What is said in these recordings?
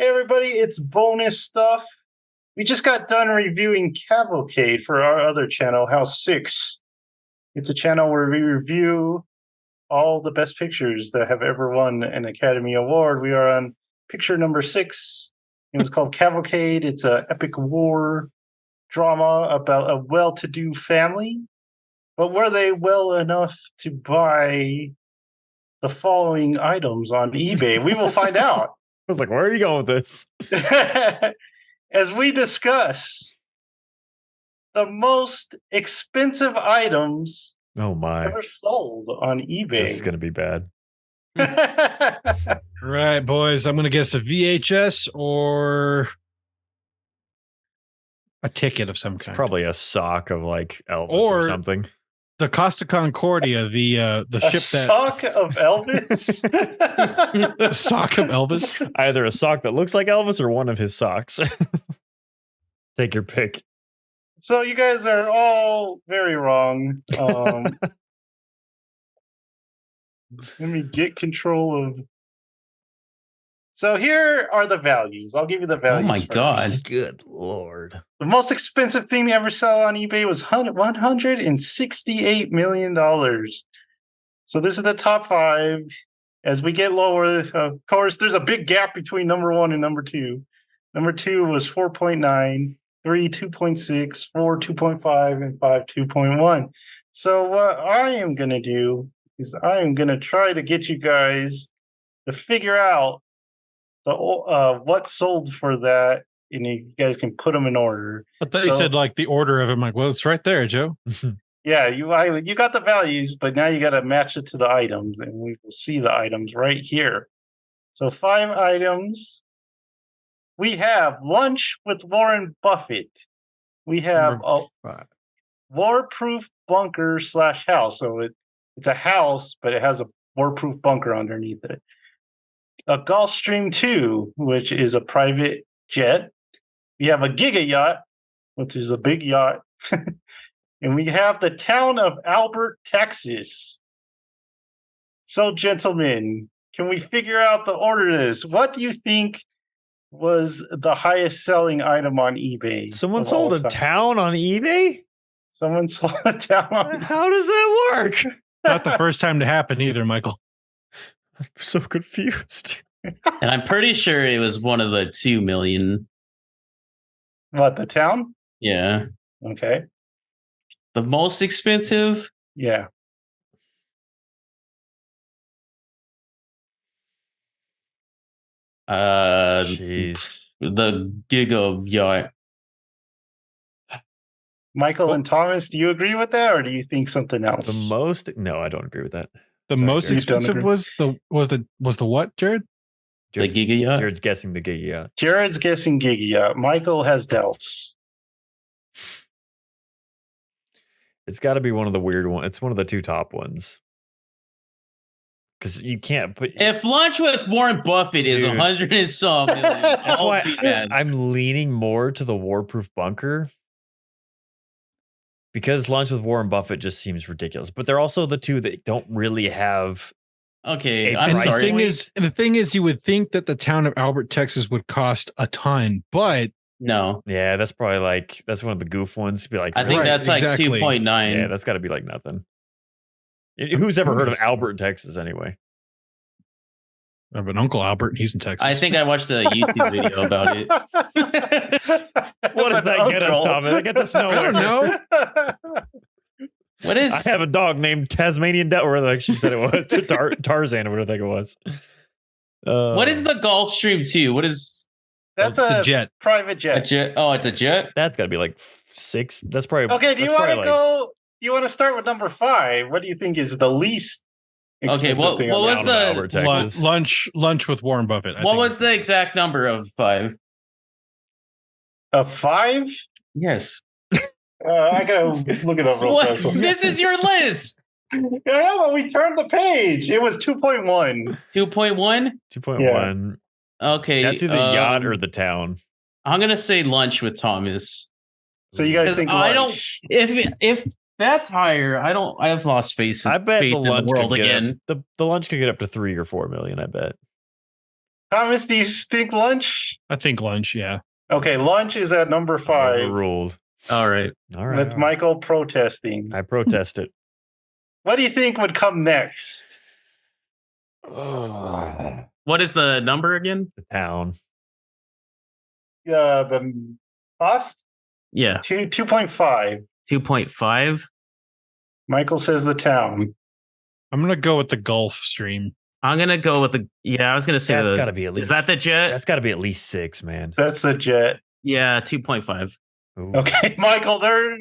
Hey everybody, it's bonus stuff. We just got done reviewing Cavalcade for our other channel, House 6. It's a channel where we review all the best pictures that have ever won an Academy Award. We are on picture number 6. It was called Cavalcade. It's an epic war drama about a well-to-do family. But were they well enough to buy the following items on eBay? We will find out. I was like, where are you going with this? As we discuss the most expensive items ever sold on eBay. This is going to be bad. Right, boys. I'm going to guess a VHS or a ticket of some kind. Probably a sock of like Elvis or something. The Costa Concordia, the ship that sock of Elvis. a sock of Elvis. Either a sock that looks like Elvis or one of his socks. Take your pick. So you guys are all very wrong. Let me get control of. So here are the values. I'll give you the values. Oh my God. Good Lord. The most expensive thing they ever saw on eBay was $168 million. So this is the top 5. As we get lower, of course, there's a big gap between number 1 and number 2. Number 2 was 4.9, 3, 2.6, 4, 2.5, and 5, 2.1. So what I am going to do is I am going to try to get you guys to figure out the what sold for that, and you guys can put them in order. I thought you said like the order of it. I'm like, well, it's right there, Joe. Yeah, you got the values, but now you got to match it to the items, and we will see the items right here. So 5 items. We have lunch with Warren Buffett. We have a warproof bunker / house. So it's a house, but it has a warproof bunker underneath it. A Gulfstream 2, which is a private jet. We have a Giga Yacht, which is a big yacht. And we have the town of Albert, Texas. So, gentlemen, can we figure out the order of this? What do you think was the highest selling item on eBay? Someone sold a town on eBay? Someone sold a town on eBay. How does that work? Not the first time to happen either, Michael. I'm so confused. And I'm pretty sure it was one of the 2 million. What, the town? Yeah. Okay. The most expensive? Yeah. Jeez. The Giga Yacht. Michael and Thomas, do you agree with that, or do you think something else? The most? No, I don't agree with that. The most expensive was the what, Jared? The Giga Yacht. Jared's guessing the Giga Yacht. Jared's guessing Giga Yacht. Michael has doubts. It's got to be one of the weird ones. It's one of the 2 top ones. Because you can't put. If lunch with Warren Buffett is 100 and some million, That's why I'm leaning more to the warproof bunker. Because lunch with Warren Buffett just seems ridiculous. But they're also the 2 that don't really have. Okay, I'm sorry. The thing is, you would think that the town of Albert, Texas would cost a ton, but no. Yeah, that's probably that's one of the goof ones. Be like, I think that's like 2.9. Yeah, that's got to be like nothing. Who's ever heard of Albert, Texas, anyway? I have an Uncle Albert. He's in Texas. I think I watched a YouTube video about it. What does that get us, Tom? I get this nowhere. I don't know. What is? I have a dog named Tasmanian Devil, or like she said it was Tarzan, or whatever I think it was. What is the Gulfstream 2? What is? That's a jet. Private jet. A jet. Oh, it's a jet. That's got to be like 6. That's probably okay. Do you want to go? You want to start with number 5? What do you think is the least? Okay. What was the Albert, lunch with Warren Buffett? What was the exact number of 5? A 5? Yes. I gotta look it up real fast. This is your list. I know, but we turned the page. It was 2.1. 2.1? 2.1. Okay. That's either the yacht or the town. I'm gonna say lunch with Thomas. So you guys think lunch? If that's higher, I've lost faith. I bet faith the lunch in the world could again. the lunch could get up to 3 or 4 million. I bet. Thomas, do you think lunch? I think lunch. Yeah. Okay, lunch is at number 5 Overruled. All right. All right. with Michael protesting. I protest it. What do you think would come next? What is the number again? The town. The cost? Yeah. 2.5. 2.5. Michael says the town. I'm gonna go with the Gulf Stream. I'm gonna go with the. Yeah, I was gonna say That's the. got to be at least. Is that the jet? That's got to be at least 6, man. That's the jet. Yeah, 2.5. Ooh. Okay, Michael, they're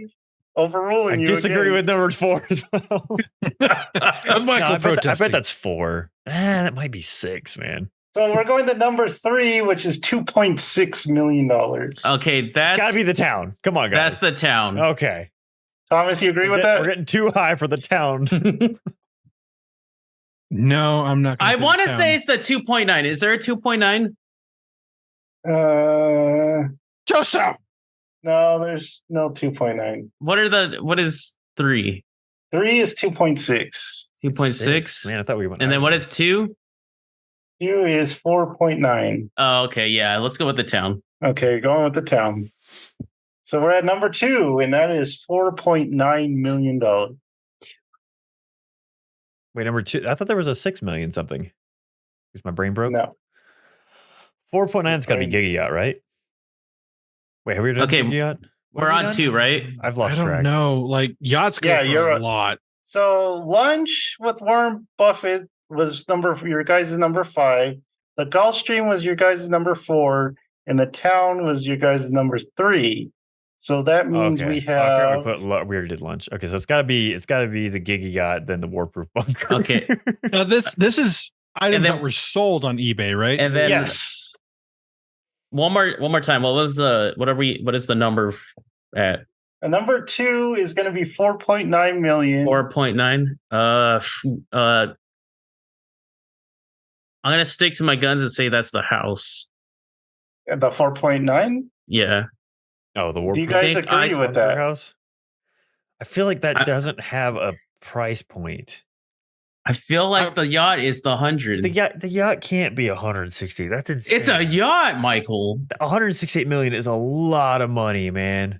overruling I you. disagree again. with number 4 as well. With No, Michael I protesting. bet that's 4. That might be 6, man. So we're going to number 3, which is $2.6 million. Okay, that's It's got to be the town. Come on, guys. that's the town. Okay. Thomas, you agree with We're that? getting too high for the town. No, I'm not. I want to town. say it's the 2.9. Is there a 2.9? Joseph. No, there's no 2.9. What is 3? 3 is 2.6. 2.6. Man, I thought we went. And then higher. what is 2? 2 is 4.9. Oh, okay, yeah. Let's go with the town. Okay, going with the town. So we're at number 2, and that is $4.9 million. Wait, number 2. I thought there was a 6 million something. Is my brain broke? No. 4.9's got to be Giga Yacht, right? Wait, have we done Okay, Giga Yacht? What We're have we on done? 2, right? I've I lost don't track. know. Like yachts go Yeah, for you're a right. lot. So lunch with Warren Buffett was your guys' number 5. The Gulfstream was your guys' number 4, and the town was your guys' number 3. So that means Okay. we I forgot have. we already did lunch. Okay, so it's got to be the Giga Yacht, then the Warproof Bunker. Okay. Now this is items then- that were sold on eBay, right? And then Yes. one more time. What is the number at? And number 2 is going to be 4.9 million. 4.9. I'm gonna stick to my guns and say that's the house. The 4.9. Yeah. Oh, the Warproof. Do you guys think agree with that? House. I feel like that I- doesn't have a price point. I feel like the yacht is the 100. The yacht can't be 160. That's insane. It's a yacht, Michael. 168 million is a lot of money, man.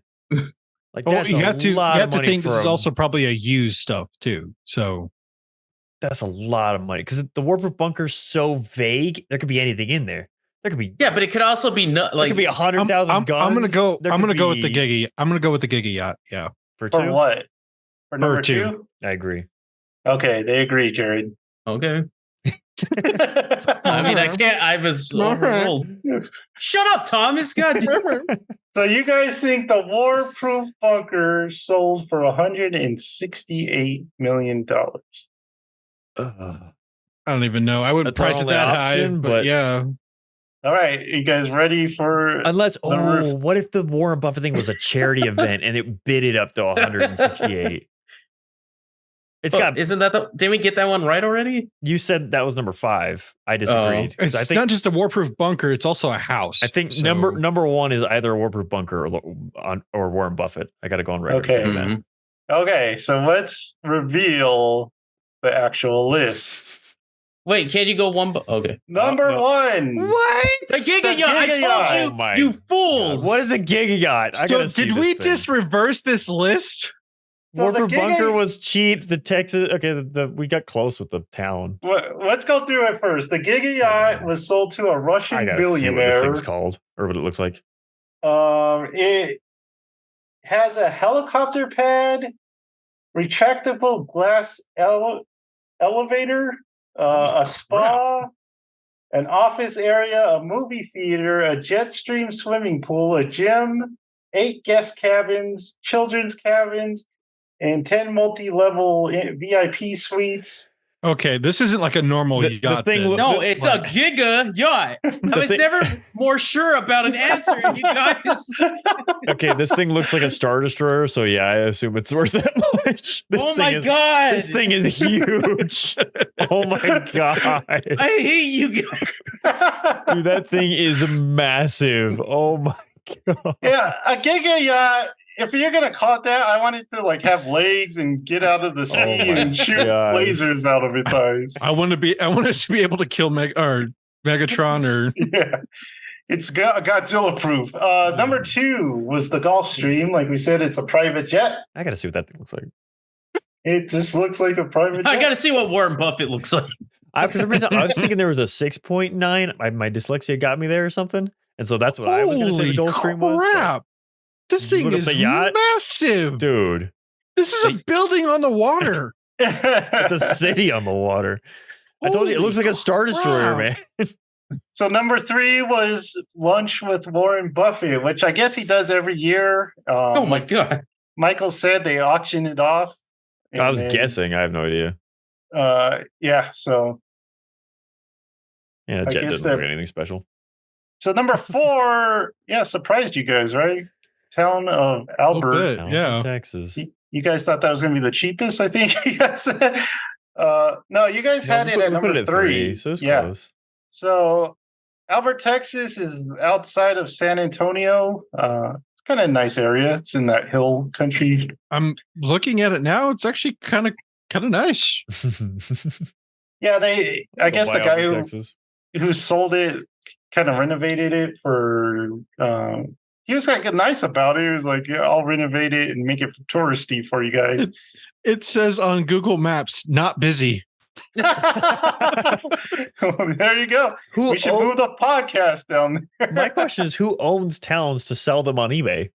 Like Well, that's you a have to lot of money think this for is a- also probably a used stuff too. So that's a lot of money because the Warproof Bunker's so vague. There could be anything in there. There could be Yeah, but it could also be there like could be 100,000 guns. I'm gonna go. There I'm could gonna go with the be- Giga. I'm gonna go with the Giga Yacht. Yeah. for For 2. what? For number 2. 2? I agree. Okay, they agree, Jared. okay. I mean, I can't. I was overruled. Shut up, Thomas. God damn. So you guys think the Warproof Bunker sold for $168 million? I don't even know. I wouldn't That's our price it only that option, high, but- but yeah. All right, you guys ready for? Unless, The roof. what if the Warren Buffett thing was a charity event and it bid it up to 168? It's got. Isn't that the? Didn't we get that one right already? You said that was number 5. I disagreed. 'Cause It's not just a warproof bunker; it's also a house. I think So- number 1 is either a Warproof Bunker or Warren Buffett. I got to go on record. Okay. saying that. Mhm. Okay, so let's reveal the actual list. Wait, can't you go one? Okay. Number no. 1. What? The Giga Yacht. I Giga told Yacht. Oh you, my you fools. What is a Giga Yacht? I So gotta see did this we thing. just reverse this list? So the Warproof Bunker Giga- was cheap. The Texas. Okay, we got close with the town. Let's go through it first. The Giga Yacht was sold to a I Russian gotta see what this billionaire. thing's called or what it looks like. It has a helicopter pad, retractable glass elevator, a spa, an office area, a movie theater, a jet stream swimming pool, a gym, 8 guest cabins, children's cabins, and 10 multi-level VIP suites. Okay, this isn't like a normal The yacht. thing then. look- No, the- it's a Giga Yacht. I was thing- never more sure about an answer. And you guys. Okay, this thing looks like a Star Destroyer, so yeah, I assume it's worth that much. This Oh thing my is, god! This thing is huge. Oh my god. I hate you guys. Dude, that thing is massive. Oh my god. Yeah, a Giga Yacht. If you're gonna call it that, I want it to like have legs and get out of the sea my and shoot gosh. lasers out of its eyes. I want it to be able to kill Megatron or Yeah. It's Godzilla proof. Number 2 was the Gulfstream. Like we said, it's a private jet. I gotta see what that thing looks like. It just looks like a private jet. I got to see what Warren Buffett looks like. For some reason, I was thinking there was a 6.9. My dyslexia got me there or something. And so that's what I was going to say the Gulfstream was. Crap. This Did you thing look up is the yacht? massive. Dude, This is a building on the water. it's a city on the water. I told you, it looks like a Star Destroyer, crap. man. So number 3 was lunch with Warren Buffett, which I guess he does every year. Oh my God. Michael said they auction it off. I was and, guessing. I have no idea. Yeah, so Yeah, I the jet guess doesn't look that- anything special. number 4, yeah, surprised you guys, right? Town of Albert. bit. Down Yeah. in Texas. You guys thought that was going to be the cheapest, I think you guys said. No, you guys had No, it we at put number it at 3. so it's Yeah. close. So Albert, Texas is outside of San Antonio. It's kind of a nice area. It's in that hill country. I'm looking at it now. It's actually kind of nice. Yeah, I guess the guy Texas. who sold it kind of renovated it for he was kind of nice about it. He was like, yeah, I'll renovate it and make it touristy for you guys. It says on Google Maps, not busy. There you go. Who We should move the podcast down there. My question is, who owns towns to sell them on eBay?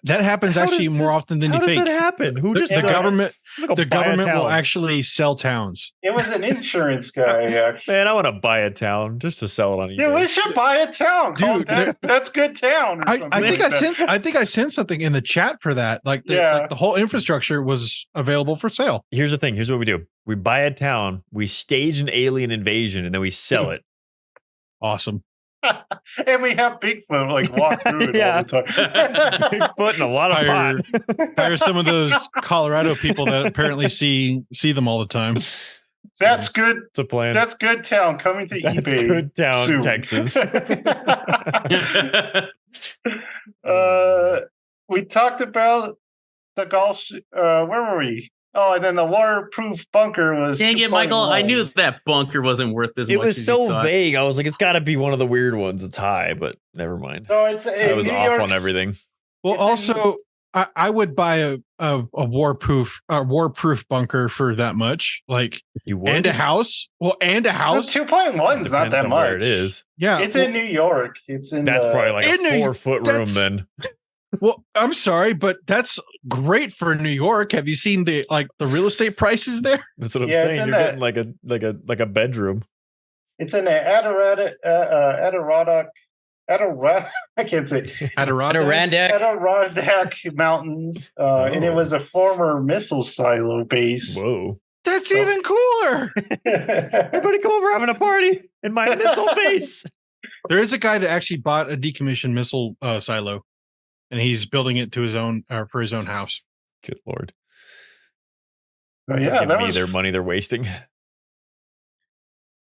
That happens How actually does more this- often than you How does think. that happen? Who just The government, I'm gonna the go buy a government will town. actually sell towns. It was an insurance guy, actually. Man, I want to buy a town just to sell it on eBay. Yeah, we should buy a town. Dude, That's good town. Or I something think like I that. sent. I think I sent something in the chat for that. Like Yeah. the whole infrastructure was available for sale. Here's the thing. Here's what we do. We buy a town, we stage an alien invasion, and then we sell it. Awesome. And we have Bigfoot like walk through it Yeah. all the time. Bigfoot and a lot of Hire- pot. Hire some of those Colorado people that apparently see them all the time. That's good. It's a plan. That's good town coming to That's eBay. good town, soon. Texas. We talked about the golf. Where were we? Oh, and then the waterproof bunker was. Dang it, Michael. I 2.1. knew that bunker wasn't worth as It much was as so you thought. vague. I was like, it's got to be one of the weird ones. It's high, but never mind. So it's I was New off York's- on everything. Well, It's in- also, I would buy a warproof bunker for that much, like You would? and a house. Well, and a Well, house. 2.1 is not Depends that on much. where it is. Yeah, It's well, in New York. It's in. That's probably like a in New- 4-foot room that's- then. Well, I'm sorry, but that's great for New York. Have you seen the real estate prices there? That's what I'm Yeah, it's saying. in You're that- getting like a bedroom. It's in the Adirondack. I can't say Adirondack. Adirondack Mountains, and it Oh. was a former missile silo base. Whoa. That's So- even cooler. Everybody come over, having a party in my missile base. There is a guy that actually bought a decommissioned missile silo, and he's building it to his own for his own house. Good Lord. Oh, yeah, Give that me was. their money they're wasting.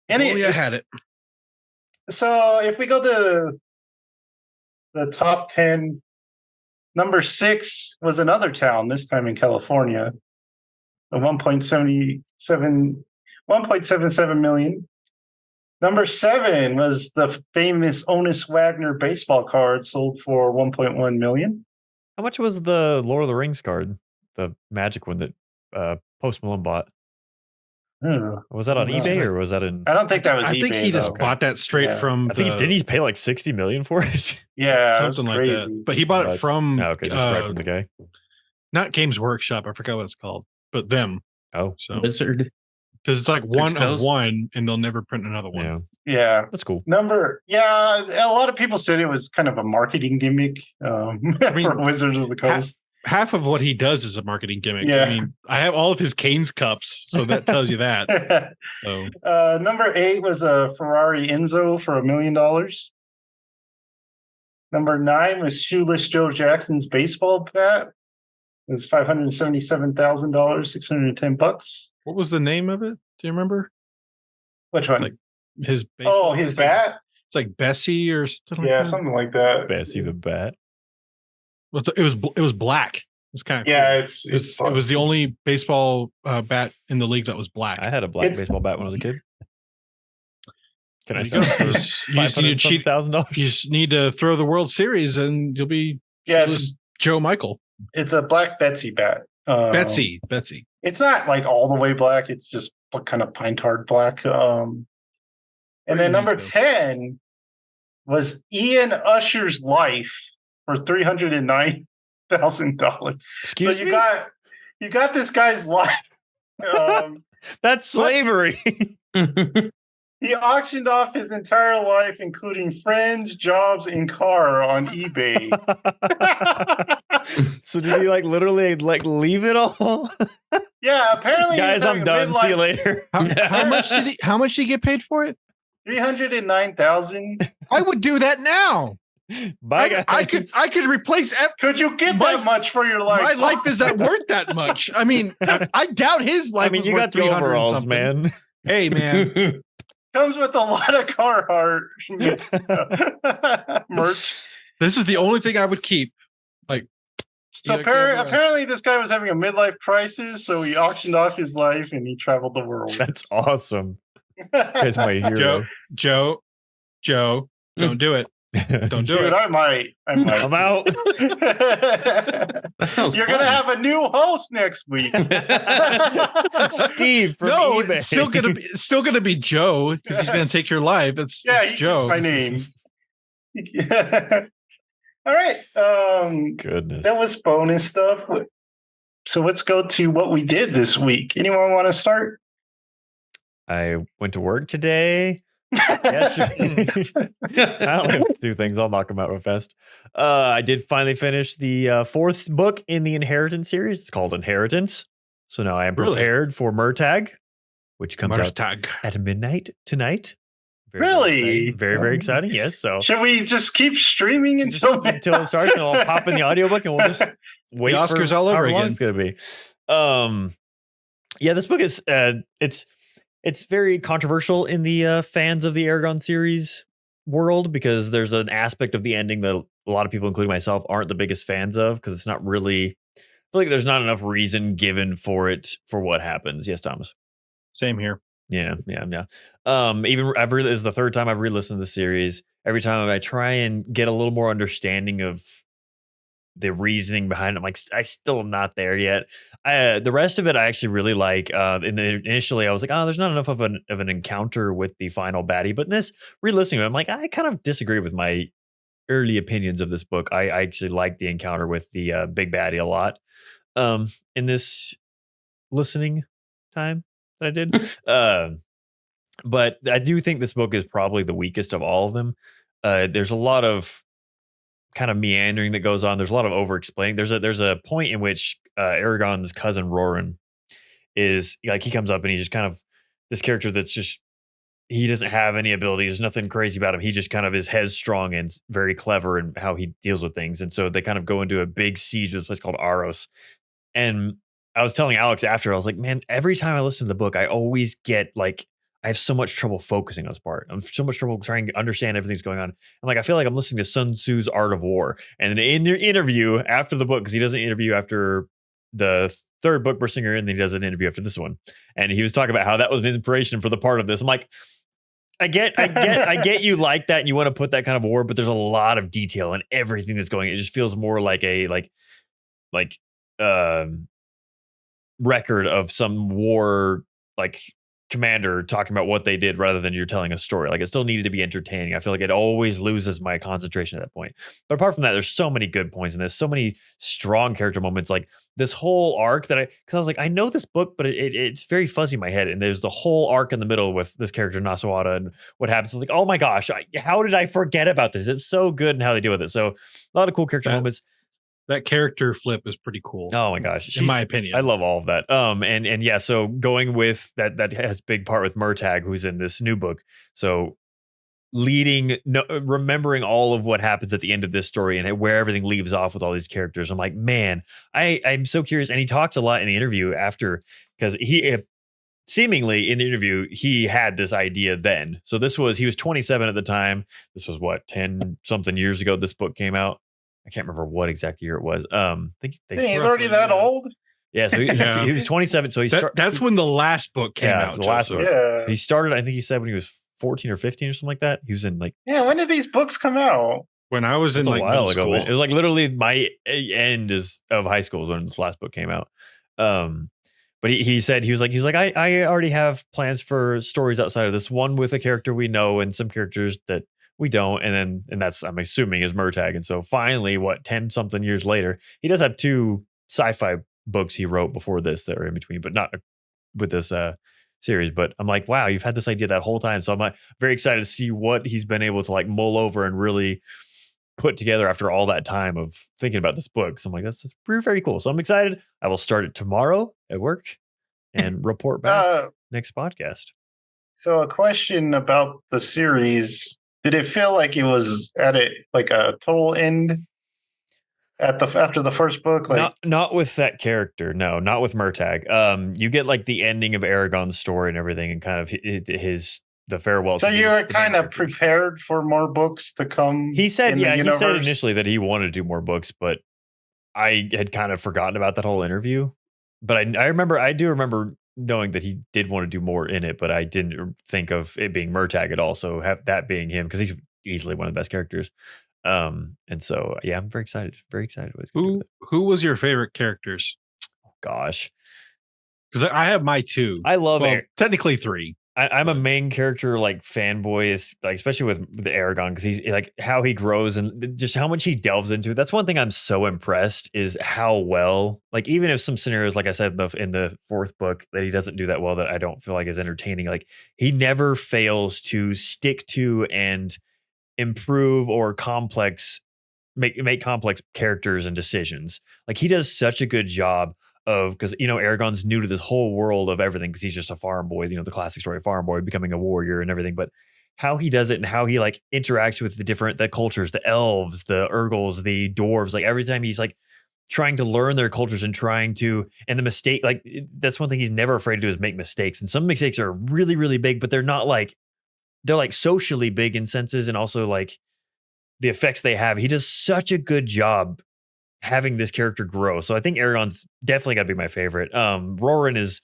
And Only I had it. So if we go to the top 10, number 6 was another town, this time in California. A 1.77 million. Number 7 was the famous Honus Wagner baseball card sold for 1.1 million. How much was the Lord of the Rings card? The magic one that Post Malone bought? I don't know. Was that on No. eBay or was that in? I don't think that was I think eBay, he just though. bought that straight Yeah. from I think the- didn't he pay like 60 million for it? Yeah, it was something like crazy. that. But he bought it Nuts. from Oh, okay, just right from the guy. not Games Workshop. I forgot what it's called, but them. Oh, So Wizard. because it's like one Coast. of one, and they'll never print another one. yeah, Yeah. that's cool. Yeah, a lot of people said it was kind of a marketing gimmick mean, for Wizards of the Coast. Half of what he does is a marketing gimmick. Yeah. I mean, I have all of his Canes cups, so that tells you that. So Number 8 was a Ferrari Enzo for $1 million. Number 9 was Shoeless Joe Jackson's baseball bat. It was $577,000, $610. what was the name of it? Do you remember? Which one? Like his baseball, his it's like- bat? It's like Bessie or something like Yeah, that. something like that. Bessie the Bat. Well, it was black. It was kind of Yeah, cool. it's It was the only baseball bat in the league that was black. I had a black It's- baseball bat when I was a kid. Can I There you sell go. it for You just need to cheat. $500,000? You just need to throw the World Series, and you'll be it's Joe Michael. it's a Black Betsy bat. Betsy. It's not like all the way black. It's just kind of pine tar black. And Pretty then number neat, though. 10 was Ian Usher's life for $309,000. Excuse So me? you got this guy's life. That's slavery. He auctioned off his entire life, including friends, jobs, and car on eBay. So did he like literally like leave it all? Yeah, apparently, Guys, I'm done. See you later. How much did he get paid for it? 309,000. I would do that now. Bye, guys. I could replace. Could you get that much for your life? My life is not worth that much. I mean, I doubt his life. I mean, was you worth got the 300 overalls, something. man. Hey, man. Comes with a lot of Carhartt merch. This is the only thing I would keep. So apparently this guy was having a midlife crisis, so he auctioned off his life and he traveled the world. That's awesome. That's my hero. Joe, don't do it. Don't do Dude, it. I might. I'm out. That sounds You're fun. gonna have a new host next week. Steve from No, eBay. it's still gonna be Joe because he's gonna take your life. It's Joe. That's my name. All right. Goodness. That was bonus stuff. So let's go to what we did this week. Anyone want to start? I went to work today. Yesterday. I only have 2 things. I'll knock them out real fast. I did finally finish the 4th book in the Inheritance series. It's called Inheritance. So now I am prepared for Murtag, which comes out at midnight tonight. Really? Very exciting. Yes. So should we just keep streaming until it starts, and I'll pop in the audiobook and we'll just wait the Oscars for all over however long again. it's gonna be. Yeah, this book is it's very controversial in the fans of the Aragon series world, because there's an aspect of the ending that a lot of people, including myself, aren't the biggest fans of, because it's not really, I feel like there's not enough reason given for it for what happens. Yes, Thomas. Same here. Yeah. Even this is the 3rd time I've re-listened to the series. Every time I try and get a little more understanding of the reasoning behind it, I'm like, I still am not there yet. The rest of it I actually really like. Initially I was like, oh, there's not enough of an encounter with the final baddie. But in this re-listening to it, I'm like, I kind of disagree with my early opinions of this book. I actually like the encounter with the big baddie a lot. In this listening time that I did. But I do think this book is probably the weakest of all of them. There's a lot of kind of meandering that goes on. There's a lot of over-explaining. There's a point in which Aragon's cousin Roran is like, he comes up and he's just kind of this character that's just, he doesn't have any abilities. There's nothing crazy about him. He just kind of is headstrong and very clever in how he deals with things. And so they kind of go into a big siege with a place called Aros. And I was telling Alex after, I was like, man, every time I listen to the book, I always get like, I have so much trouble focusing on this part. I'm so much trouble trying to understand everything's going on. I'm like, I feel like I'm listening to Sun Tzu's Art of War. And then in their interview after the book, because he does an interview after the 3rd book, Bersinger, and then he does an interview after this one. And he was talking about how that was an inspiration for the part of this. I'm like, I get you like that and you want to put that kind of war, but there's a lot of detail in everything that's going on. It just feels more like a record of some war like commander talking about what they did rather than you're telling a story. Like, it still needed to be entertaining. I feel like it always loses my concentration at that point. But apart from that, there's so many good points in this, so many strong character moments. Like this whole arc because I was like, I know this book, but it's very fuzzy in my head. And there's the whole arc in the middle with this character Nasawada and what happens. It's like, oh my gosh, how did I forget about this? It's so good in how they deal with it. So a lot of cool character moments. That character flip is pretty cool. Oh my gosh. In my opinion. I love all of that. And yeah, so going with that has big part with Murtag, who's in this new book. So remembering all of what happens at the end of this story and where everything leaves off with all these characters. I'm like, man, I'm so curious. And he talks a lot in the interview after, because he seemingly in the interview, he had this idea then. So he was 27 at the time. This was 10 something years ago. This book came out. I can't remember what exact year it was. I think he's already that old. Yeah, so he was 27. So that's when the last book came out. The last book. Yeah. So he started, I think he said when he was 14 or 15 or something like that. He was in like Yeah, when did these books come out? When I was in a like while middle ago. school. It was like literally my end of high school when this last book came out. But he said he was like I already have plans for stories outside of this, one with a character we know and some characters that we don't, and that's, I'm assuming, is Murtagh. And so finally, 10 something years later, he does have 2 sci-fi books he wrote before this that are in between, but not with this series. But I'm like, wow, you've had this idea that whole time. So I'm like very excited to see what he's been able to like mull over and really put together after all that time of thinking about this book. So I'm like, that's very, very cool. So I'm excited. I will start it tomorrow at work and report back next podcast. So a question about the series. Did it feel like it was at a total end after the first book? Like, not with that character. No, not with Murtagh. You get like the ending of Aragon's story and everything, and kind of the farewell. So you were kind of prepared for more books to come. He said, he said initially that he wanted to do more books, but I had kind of forgotten about that whole interview. But I do remember knowing that he did want to do more in it, but I didn't think of it being Murtagh at all. So have that being him, because he's easily one of the best characters. And so yeah, I'm very excited. Very excited. Who was your favorite characters? Oh, gosh, because I have my 2. I love technically 3. I'm a main character like fanboy, is like, especially with the Aragon, because he's like how he grows and just how much he delves into it. That's one thing I'm so impressed, is how well, like, even if some scenarios, like I said in the 4th book, that he doesn't do that well, that I don't feel like is entertaining. Like, he never fails to stick to and improve or make complex characters and decisions. Like, he does such a good job of, because Aragon's new to this whole world of everything, because he's just a farm boy, the classic story of farm boy becoming a warrior and everything. But how he does it and how he like interacts with the cultures, the elves, the Urgles, the dwarves, like every time he's like trying to learn their cultures and and the mistake, like that's one thing he's never afraid to do, is make mistakes. And some mistakes are really, really big, but they're like socially big in senses, and also like the effects they have. He does such a good job having this character grow. So I think Aragon's definitely got to be my favorite. Roran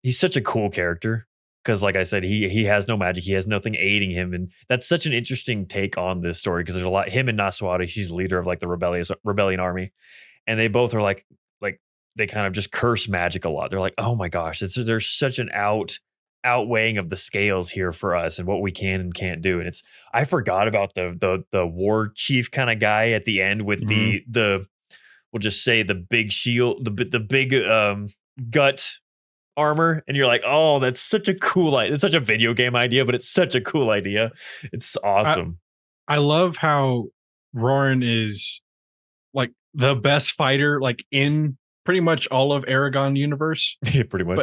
he's such a cool character, because like I said, he has no magic, he has nothing aiding him, and that's such an interesting take on this story, because there's a lot, him and Naswati, she's the leader of like the rebellion army, and they both are like they kind of just curse magic a lot. They're like, oh my gosh, there's such an outweighing of the scales here for us and what we can and can't do. And I forgot about the war chief kind of guy at the end with the we'll just say the big shield, the big gut armor, and you're like, oh, that's such a cool idea. It's such a video game idea, but it's such a cool idea. It's awesome. I love how Roran is like the best fighter, like in pretty much all of Aragon universe. Yeah, pretty much.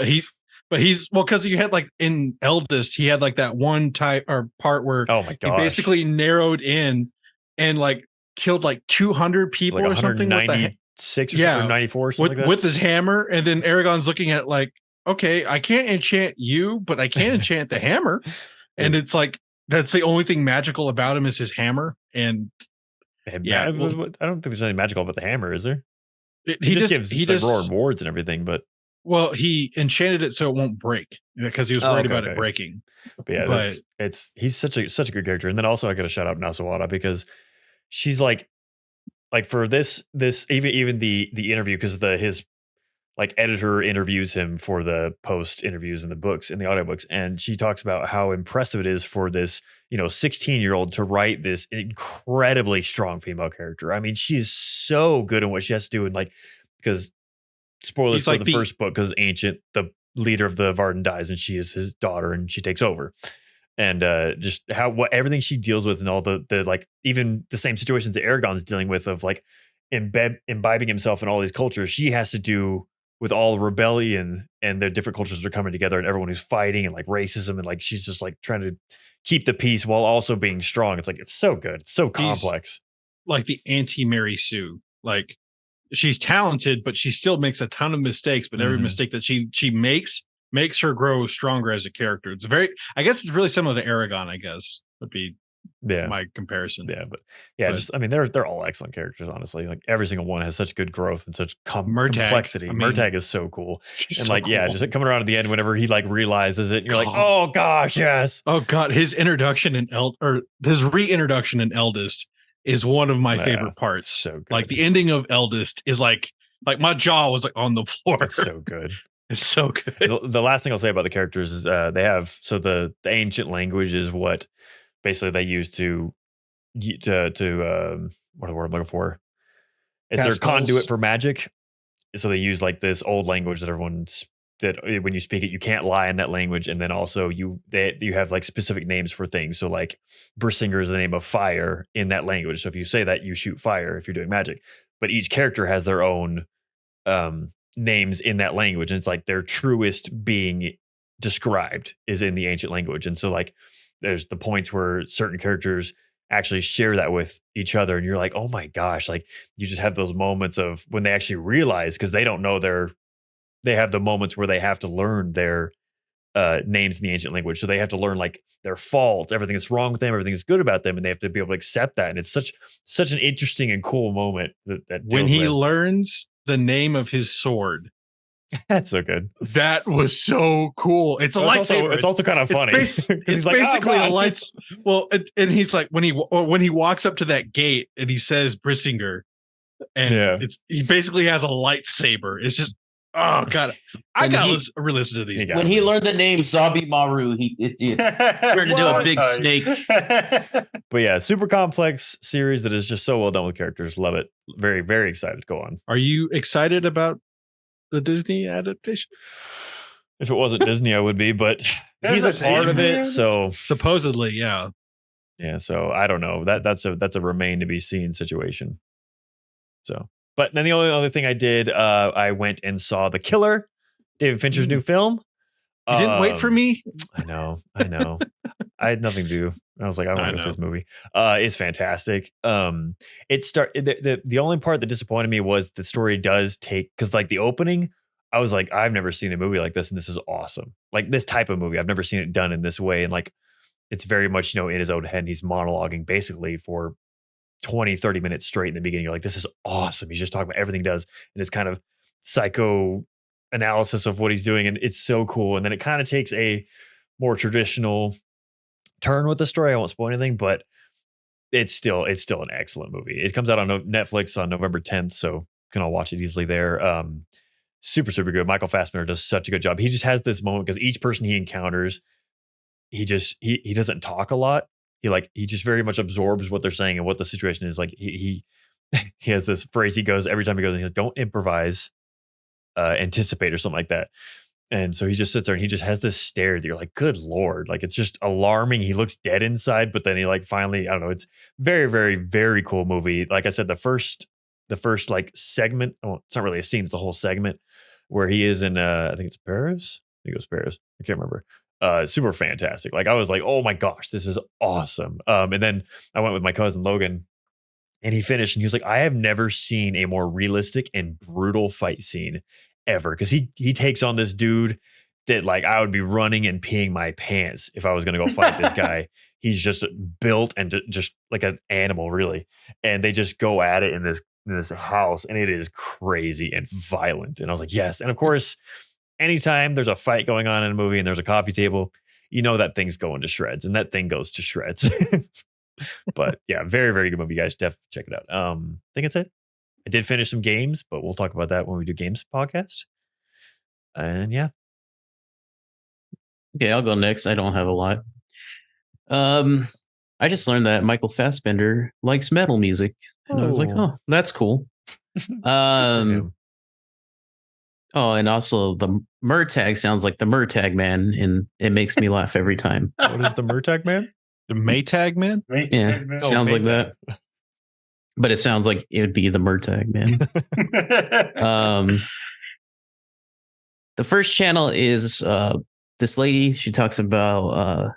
But he's because you had like in Eldest, he had like that one type or part where oh my gosh, he basically narrowed in and like killed like 200 people like or something. 96 or 94 or something like that. With his hammer, and then Aragon's looking at like, okay, I can't enchant you, but I can enchant the hammer. And it's like that's the only thing magical about him is his hammer. And I don't think there's anything magical about the hammer, is there? He just gives Roran wards and everything, but he enchanted it so it won't break, because he was worried about it breaking. But yeah, he's such a good character. And then also I got to shout out Nasawada, because she's like for this even the interview, because his like editor interviews him for the post interviews in the books, in the audiobooks, and she talks about how impressive it is for this 16-year-old to write this incredibly strong female character. I mean, she's so good at what she has to do, and like, because spoilers for the first book, because Ancient, the leader of the Varden, dies, and she is his daughter, and she takes over. And just everything she deals with, and all the like, even the same situations that Aragon's dealing with, of like imbibing himself in all these cultures, she has to do with all the rebellion and the different cultures that are coming together, and everyone who's fighting, and like racism, and like she's just like trying to keep the peace while also being strong. It's like, it's so good, it's so complex. Like the anti-Mary Sue. Like, she's talented, but she still makes a ton of mistakes. But every mistake that she makes her grow stronger as a character. I guess it's really similar to Aragon, I guess, would be Yeah. my comparison. Yeah, but yeah, But- just I mean, they're all excellent characters, honestly. Like every single one has such good growth and such Murtagh, complexity. I mean, Murtagh is so cool, He's and so like yeah, cool. just coming around at the end whenever he like realizes it, and you're like, God. oh gosh, yes. Oh God, his introduction in his reintroduction in Eldest is one of my Yeah, favorite parts. so good. Like the ending of Eldest is like my jaw was like on the floor. It's so good. It's so good. The last thing I'll say about the characters is they have the ancient language is what basically they use to what the word I'm looking for. It's their Cast conduit spells. for magic. So they use like this old language that when you speak it, you can't lie in that language. And then also you have like specific names for things. So like Brissinger is the name of fire in that language. So if you say that, you shoot fire if you're doing magic. But each character has their own names in that language. And it's like their truest being described is in the ancient language. And so like there's the points where certain characters actually share that with each other. And you're like, oh my gosh, like you just have those moments of when they actually realize, because they don't know they have the moments where they have to learn their names in the ancient language. So they have to learn like their faults, everything that's wrong with them, everything that's good about them. And they have to be able to accept that. And it's such an interesting and cool moment that When deals he with- learns the name of his sword, that's so good. that was so cool. It's a Well, lightsaber. it's also kind of funny. It's He's like, "Oh, basically a God." lights. Well, and he's like when he walks up to that gate and he says Brissinger, and Yeah. he basically has a lightsaber. It's just oh God, I And gotta he- re-listen to these. He got When it. he learned the name Zabi Maru, it turned into a big snake. But yeah, super complex series that is just so well done with characters. Love it. Very, very excited to go on. Are you excited about the Disney adaptation? If it wasn't Disney, I would be, but he's There's a a part of Disney it. So Supposedly, yeah. yeah, so I don't know. That's a remain to be seen situation. So, but then the only other thing I did, I went and saw The Killer, David Fincher's new film. You didn't wait for me. I know. I had nothing to do. I was like, I I want to see know. this movie. It's fantastic. The only part that disappointed me was the story does take, because like the opening, I was like, I've never seen a movie like this, and this is awesome. Like this type of movie, I've never seen it done in this way, and like it's very much in his own head. And he's monologuing basically for 20, 30 minutes straight in the beginning. You're like, this is awesome. He's just talking about everything he does, and it's kind of psycho analysis of what he's doing, and it's so cool. And then it kind of takes a more traditional turn with the story. I won't spoil anything, but it's still an excellent movie. It comes out on Netflix on November 10th, so you can all watch it easily there. Super, super good. Michael Fassbender does such a good job. He just has this moment because each person he encounters, he doesn't talk a lot. He just very much absorbs what they're saying and what the situation is. Like he has this phrase he goes every time he goes, and he goes, don't improvise, anticipate, or something like that. And so he just sits there and he just has this stare that you're like, good Lord. Like, it's just alarming. He looks dead inside, but then he like finally, I don't know. It's very, very, very cool movie. Like I said, the first like segment, oh, it's not really a scene. It's the whole segment where he is in, I think it's Paris. I think it was Paris. I can't remember. Super fantastic. Like I was like, oh my gosh, this is awesome. And then I went with my cousin Logan, and he finished and he was like, I have never seen a more realistic and brutal fight scene ever. Cause he takes on this dude that like I would be running and peeing my pants if I was going to go fight this guy. He's just built and just like an animal, really. And they just go at it in this house, and it is crazy and violent. And I was like, yes. And of course, anytime there's a fight going on in a movie and there's a coffee table, you know that thing's going to shreds, and that thing goes to shreds. But yeah, very, very good movie, guys. Definitely check it out. I think that's it. I did finish some games, but we'll talk about that when we do games podcast. And yeah. Okay, I'll go next. I don't have a lot. I just learned that Michael Fassbender likes metal music, and I was like, oh, that's cool. Oh, and also the Murtagh sounds like the Murtagh man, and it makes me laugh every time. What is the Murtagh man? The Maytag man. Yeah, sounds like that. But it sounds like it would be the Murtagh man. The first channel is this lady. She talks about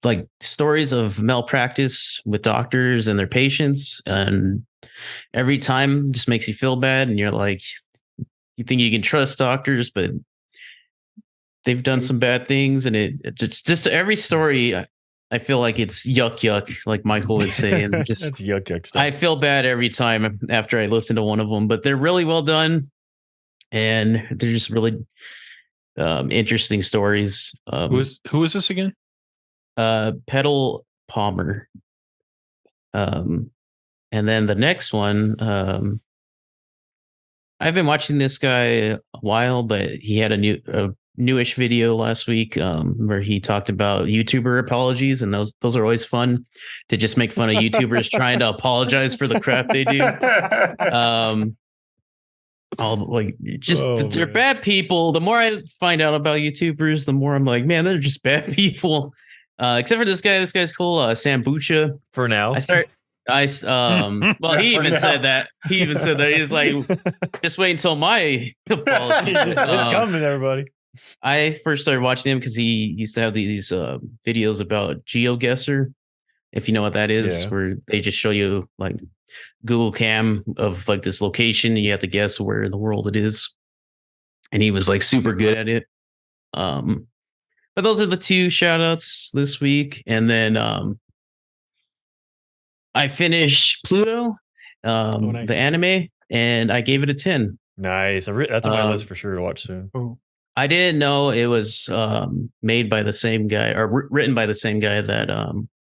like stories of malpractice with doctors and their patients, and every time just makes you feel bad, and you're like, you think you can trust doctors, but they've done some bad things, and it's just every story I feel like it's yuck, like Michael would say, and just That's yuck stuff. I feel bad every time after I listen to one of them, but they're really well done, and they're just really interesting stories. Who is this again? Petal Palmer. And then the next one, I've been watching this guy a while, but he had a newish video last week where he talked about YouTuber apologies, and those are always fun to just make fun of YouTubers trying to apologize for the crap they do. They're bad people. The more I find out about YouTubers, the more I'm like, man, they're just bad people. Except for this guy. This guy's cool, Sambucha. For now, well, he even said that. He even said that. He's like, just wait until my apology. It's coming, everybody. I first started watching him because he used to have these videos about GeoGuessr, if you know what that is, where they just show you like Google Cam of like this location, and you have to guess where in the world it is. And he was like super good at it. But those are the two shout outs this week. And then I finished Pluto, nice. the anime, and I gave it a 10. Nice. That's on my list for sure to watch soon. I didn't know it was made by the same guy, or written by the same guy that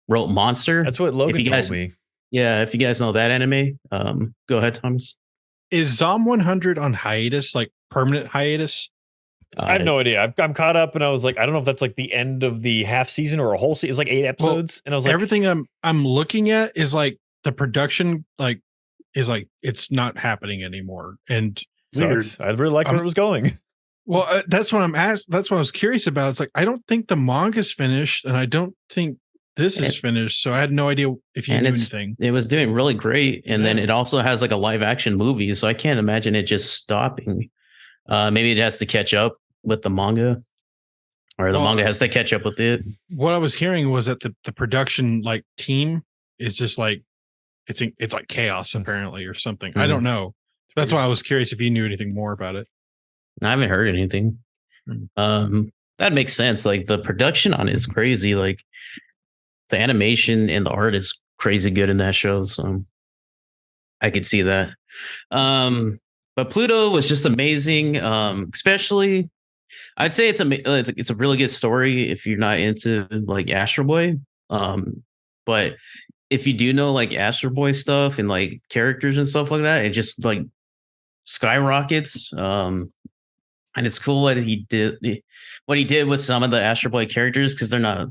wrote Monster. That's what Logan told me. Yeah, if you guys know that anime, go ahead, Thomas. Is Zom 100 on hiatus, like permanent hiatus? I have no idea. I'm caught up, and I was like, I don't know if that's like the end of the half season or a whole season. It was like 8 episodes, and I was like, everything I'm looking at is like the production is like it's not happening anymore, and sucks. I really liked where it was going. Well, that's what I'm asked. That's what I was curious about. It's like I don't think the manga's finished, and I don't think this is finished. So I had no idea if you knew anything. It was doing really great, and then it also has like a live action movie, so I can't imagine it just stopping. Maybe it has to catch up with the manga, or the manga has to catch up with it. What I was hearing was that the production like team is just like it's like chaos apparently or something. I don't know. That's why I was curious if you knew anything more about it. I haven't heard anything. That makes sense. Like the production on it is crazy. Like the animation and the art is crazy good in that show. So I could see that. But Pluto was just amazing. Especially, I'd say it's a really good story if you're not into like Astro Boy. But if you do know like Astro Boy stuff and like characters and stuff like that, it just like skyrockets. And it's cool what he did with some of the Astro Boy characters, because they're not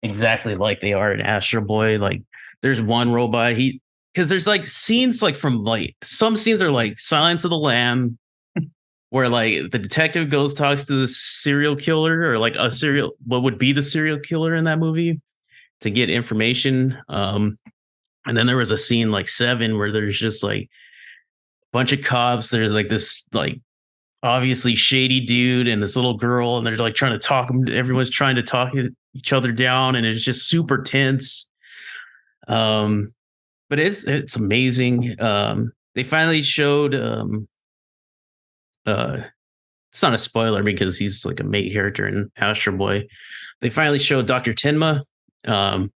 exactly like they are in Astro Boy. Like there's one robot because there's like scenes like from like some scenes are like Silence of the Lamb, where like the detective talks to the serial killer, or like what would be the serial killer in that movie, to get information. And then there was a scene like 7 where there's just like a bunch of cops. There's like this like obviously shady dude and this little girl, and they're like trying to talk them. Everyone's trying to talk each other down, and it's just super tense. But it's amazing. They finally showed it's not a spoiler because he's like a main character in Astro Boy. They finally showed Dr. Tenma, and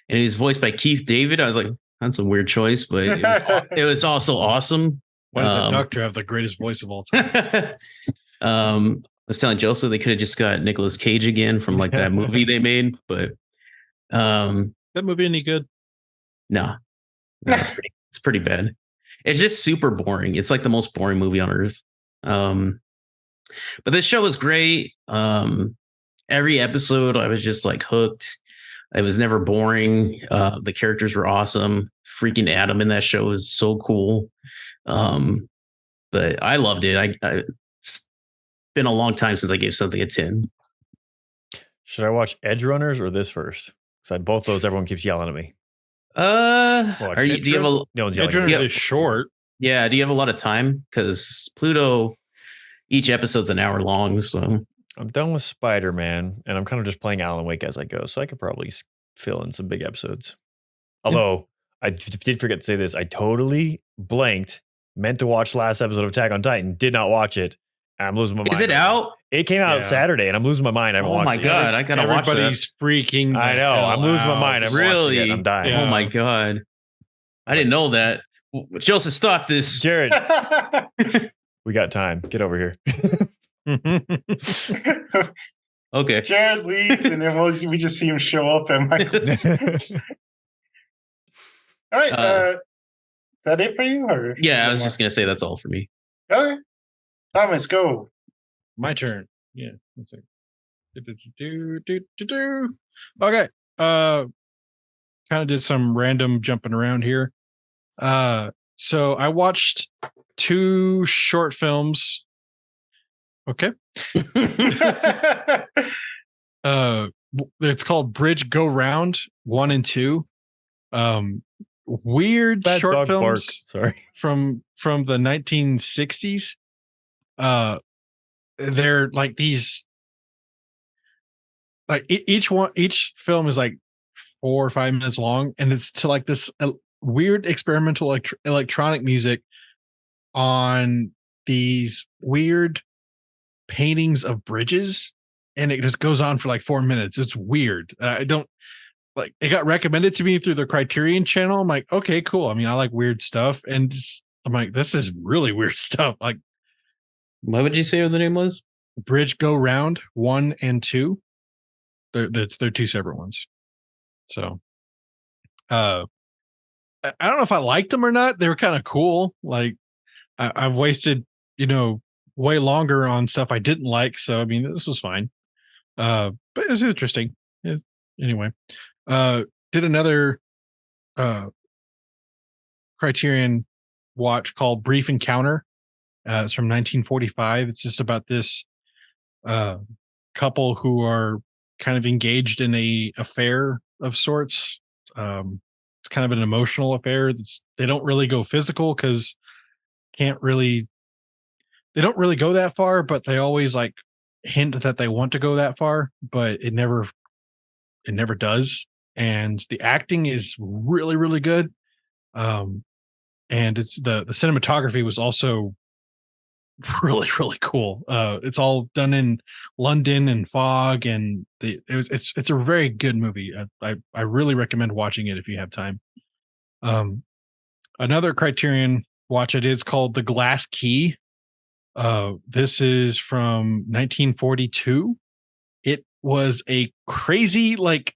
he's voiced by Keith David. I was like, that's a weird choice, but it was also awesome. Why does the doctor have the greatest voice of all time? I was telling Joseph they could have just got Nicolas Cage again from like that movie they made, but that movie any good? No, it's pretty bad. It's just super boring. It's like the most boring movie on earth. But this show was great. Every episode I was just like hooked. It was never boring. The characters were awesome. Freaking Adam in that show is so cool. But I loved it. It's been a long time since I gave something a 10. Should I watch Edge Runners or this first? Because both those, everyone keeps yelling at me. Do you have a no one's Edge yelling Runners is short? Yeah. Do you have a lot of time? Because Pluto, each episode's an hour long. So I'm done with Spider-Man, and I'm kind of just playing Alan Wake as I go. So I could probably fill in some big episodes. Although I did forget to say this. I totally blanked. Meant to watch last episode of Attack on Titan. Did not watch it. I'm losing my mind. Is it out? It came out Yeah. Saturday, and I'm losing my mind. I haven't Oh watched my it yet. god, I gotta watch that. Everybody's freaking. I the know. hell I'm losing my out. mind. I haven't watched it yet, and I'm dying. Yeah. Oh my god, I didn't know that. Joseph, stop this. Jared, we got time. Get over here. Okay. Jared leaves, and then we just see him show up at Michael's. All right. Is that it for you? Or Yeah, I was just gonna say that's all for me. Okay. Thomas, go. My turn. Yeah. Let's see. Okay. Kind of did some random jumping around here. So I watched 2 short films. Okay. It's called Bridge Go Round 1 and 2. Weird Bad short dog films bark. Sorry. from the 1960s. They're like these, like each film is like 4 or 5 minutes long, and it's to like this weird experimental electronic music on these weird paintings of bridges, and it just goes on for like 4 minutes. It's weird. I don't like it. Got recommended to me through the Criterion channel. I'm like, okay, cool. I mean, I like weird stuff, and I'm like, this is really weird stuff. Like, What would you say the name was? Bridge Go Round 1 and 2. They're 2 separate ones. So, I don't know if I liked them or not. They were kind of cool. Like, I've wasted, way longer on stuff I didn't like. So, I mean, this was fine. But it's interesting. Anyway, did another Criterion watch called Brief Encounter. It's from 1945. It's just about this couple who are kind of engaged in a affair of sorts. It's kind of an emotional affair. They don't really go physical because they don't really go that far, but they always like hint that they want to go that far, but it never does. And the acting is really, really good. And it's the cinematography was also really, really cool. It's all done in London and fog, and it's a very good movie. I really recommend watching it if you have time. Another Criterion watch I did is called The Glass Key. This is from 1942. It was a crazy like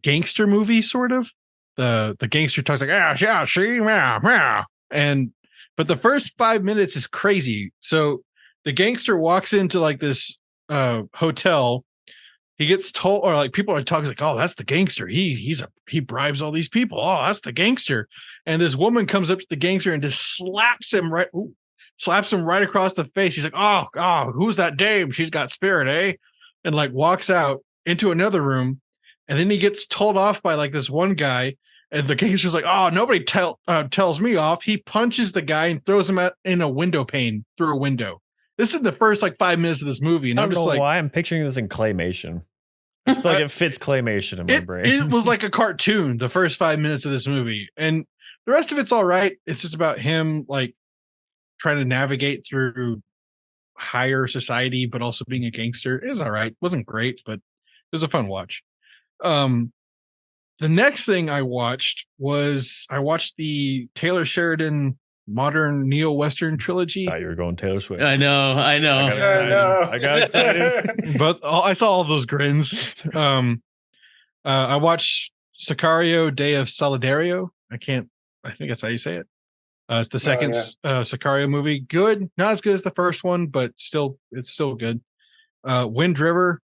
gangster movie, sort of. The gangster talks like, yeah, see, yeah. But the first 5 minutes is crazy. So the gangster walks into like this hotel. He gets told, or like people are talking like, oh, that's the gangster. He bribes all these people. Oh, that's the gangster. And this woman comes up to the gangster and just slaps him right across the face. He's like, oh, who's that dame? She's got spirit, eh? And like walks out into another room. And then he gets told off by like this one guy. And the gangster's like, oh, nobody tells me off. He punches the guy and throws him in a window pane through a window. This is the first like 5 minutes of this movie. And I I'm don't just know like, why I'm picturing this in claymation. I feel like it fits claymation in my brain. It was like a cartoon, the first 5 minutes of this movie. And the rest of it's all right. It's just about him like trying to navigate through higher society, but also being a gangster. It was all right. It wasn't great, but it was a fun watch. The next thing I watched was the Taylor Sheridan modern neo-Western trilogy. Thought you were going Taylor Swift. I know. I got excited. But I saw all those grins. I watched Sicario: Day of Solidario. I think that's how you say it. It's the second Sicario movie. Good, not as good as the first one, but it's still good. Wind River.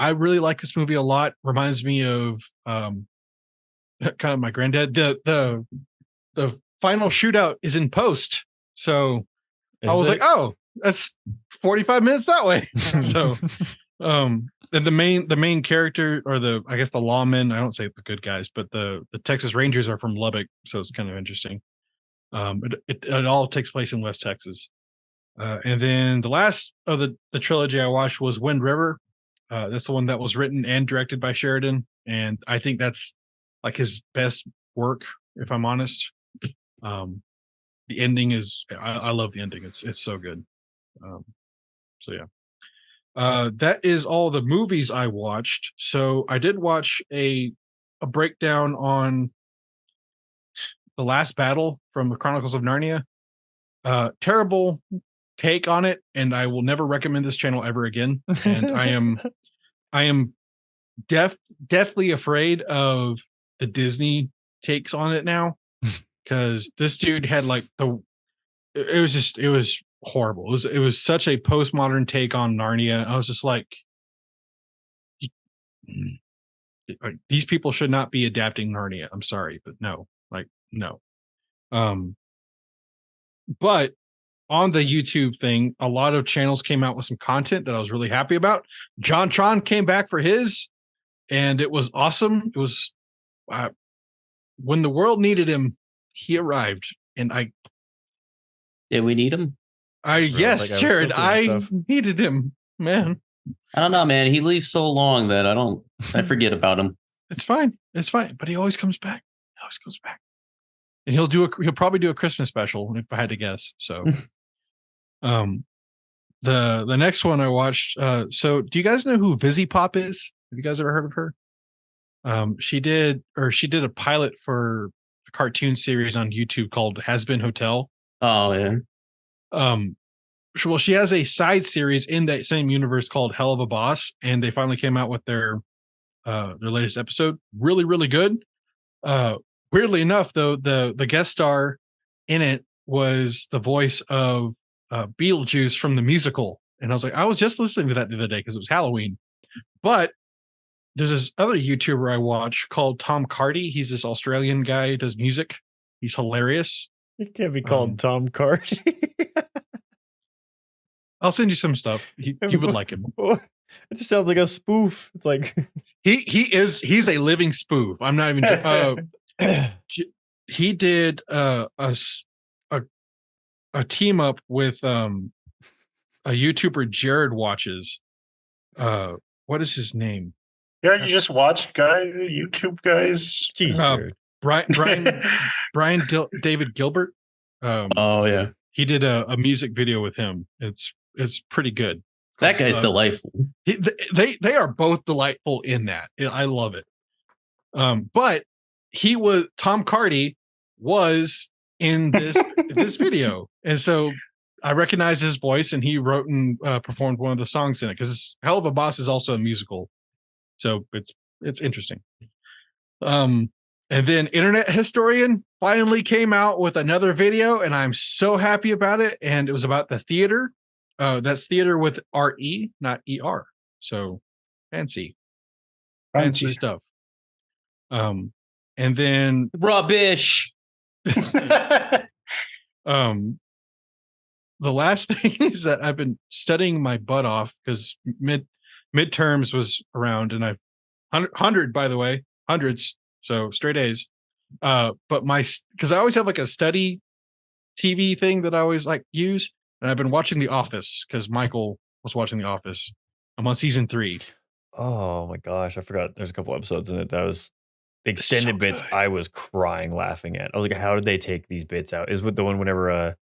I really like this movie a lot. Reminds me of kind of my granddad. The final shootout is in post, so I was like, oh, that's 45 minutes that way. So, and the main character, or the lawmen, I don't say the good guys, but the Texas Rangers are from Lubbock, so it's kind of interesting. It all takes place in West Texas. And then the last of the trilogy I watched was Wind River. That's the one that was written and directed by Sheridan, and I think that's like his best work, if I'm honest. The ending is I love the ending. It's so good. So yeah. That is all the movies I watched. So I did watch a breakdown on The Last Battle from the Chronicles of Narnia. Terrible take on it, and I will never recommend this channel ever again. And I am deathly afraid of the Disney takes on it now, because this dude had like it was horrible. It was such a postmodern take on Narnia. I was just like, these people should not be adapting Narnia. I'm sorry, but no, like no. But on the YouTube thing, a lot of channels came out with some content that I was really happy about. John Tron came back for his, and it was awesome. It was when the world needed him, he arrived, and Did we need him? Yes, like, Jared, I stuff. needed him, man. I don't know, man. He leaves so long that I forget about him. It's fine. It's fine. But he always comes back. He always comes back. And he'll probably do a Christmas special if I had to guess. So the next one I watched, so do you guys know who Vizzy Pop is? Have you guys ever heard of her? She did a pilot for a cartoon series on YouTube called Has Been Hotel. Oh yeah. Well, she has a side series in that same universe called Hell of a Boss, and they finally came out with their latest episode. Really, really good. Weirdly enough, though, the guest star in it was the voice of Beetlejuice from the musical, and I was just listening to that the other day because it was Halloween. But there's this other YouTuber I watch called Tom Cardy. He's this Australian guy who does music. He's hilarious. It can't be called Tom Cardy. I'll send you some stuff. You would like him. It just sounds like a spoof. It's like he's a living spoof. I'm not even. He did a team up with a YouTuber Jared watches. What is his name? Yeah, you just watch YouTube guys. Jeez, Jared. Brian David Gilbert. Oh yeah. He did a music video with him. It's pretty good. That guy's delightful. They are both delightful in that. I love it. But Tom Cardy was in this video, and so I recognized his voice, and he wrote and performed one of the songs in it, because Hell of a Boss is also a musical, so it's interesting. And then Internet Historian finally came out with another video, and I'm so happy about it. And it was about the theater. That's theater with RE, not ER. So fancy stuff. And then Rubbish. the last thing is that I've been studying my butt off because midterms was around, and I've 100, by the way, hundreds. So straight A's. But because I always have like a study TV thing that I always like use. And I've been watching The Office because Michael was watching The Office. I'm on season 3. Oh my gosh, I forgot. There's a couple episodes in it that was the extended bits. Good. I was crying laughing at. I was like, how did they take these bits out? Is with the one whenever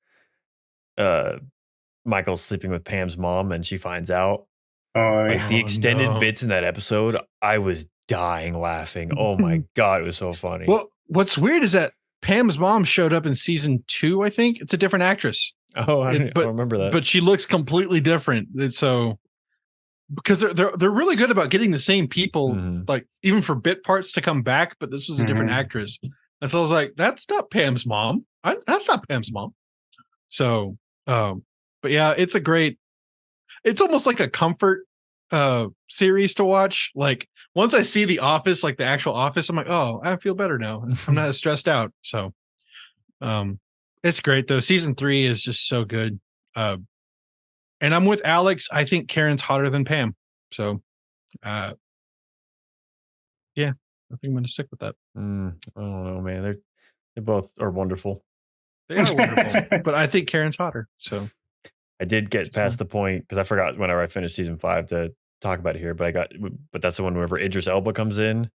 Michael's sleeping with Pam's mom and she finds out. Like the extended bits in that episode, I was dying laughing. Oh my god, it was so funny. Well, what's weird is that Pam's mom showed up in season 2. I think it's a different actress. Oh, I don't remember that. But she looks completely different. And so because they're really good about getting the same people, like even for bit parts to come back. But this was a different actress, and so I was like, "That's not Pam's mom. That's not Pam's mom." So, but yeah, it's almost like a comfort series to watch. Like once I see The Office, like the actual Office, I'm like, oh, I feel better now. I'm not as stressed out. So, it's great though. Season 3 is just so good. And I'm with Alex. I think Karen's hotter than Pam. So, yeah, I think I'm going to stick with that. I don't know, man. They both are wonderful. They are wonderful, but I think Karen's hotter. So I did get past the point because I forgot whenever I finished season 5 to talk about it here, but that's the one whenever Idris Elba comes in.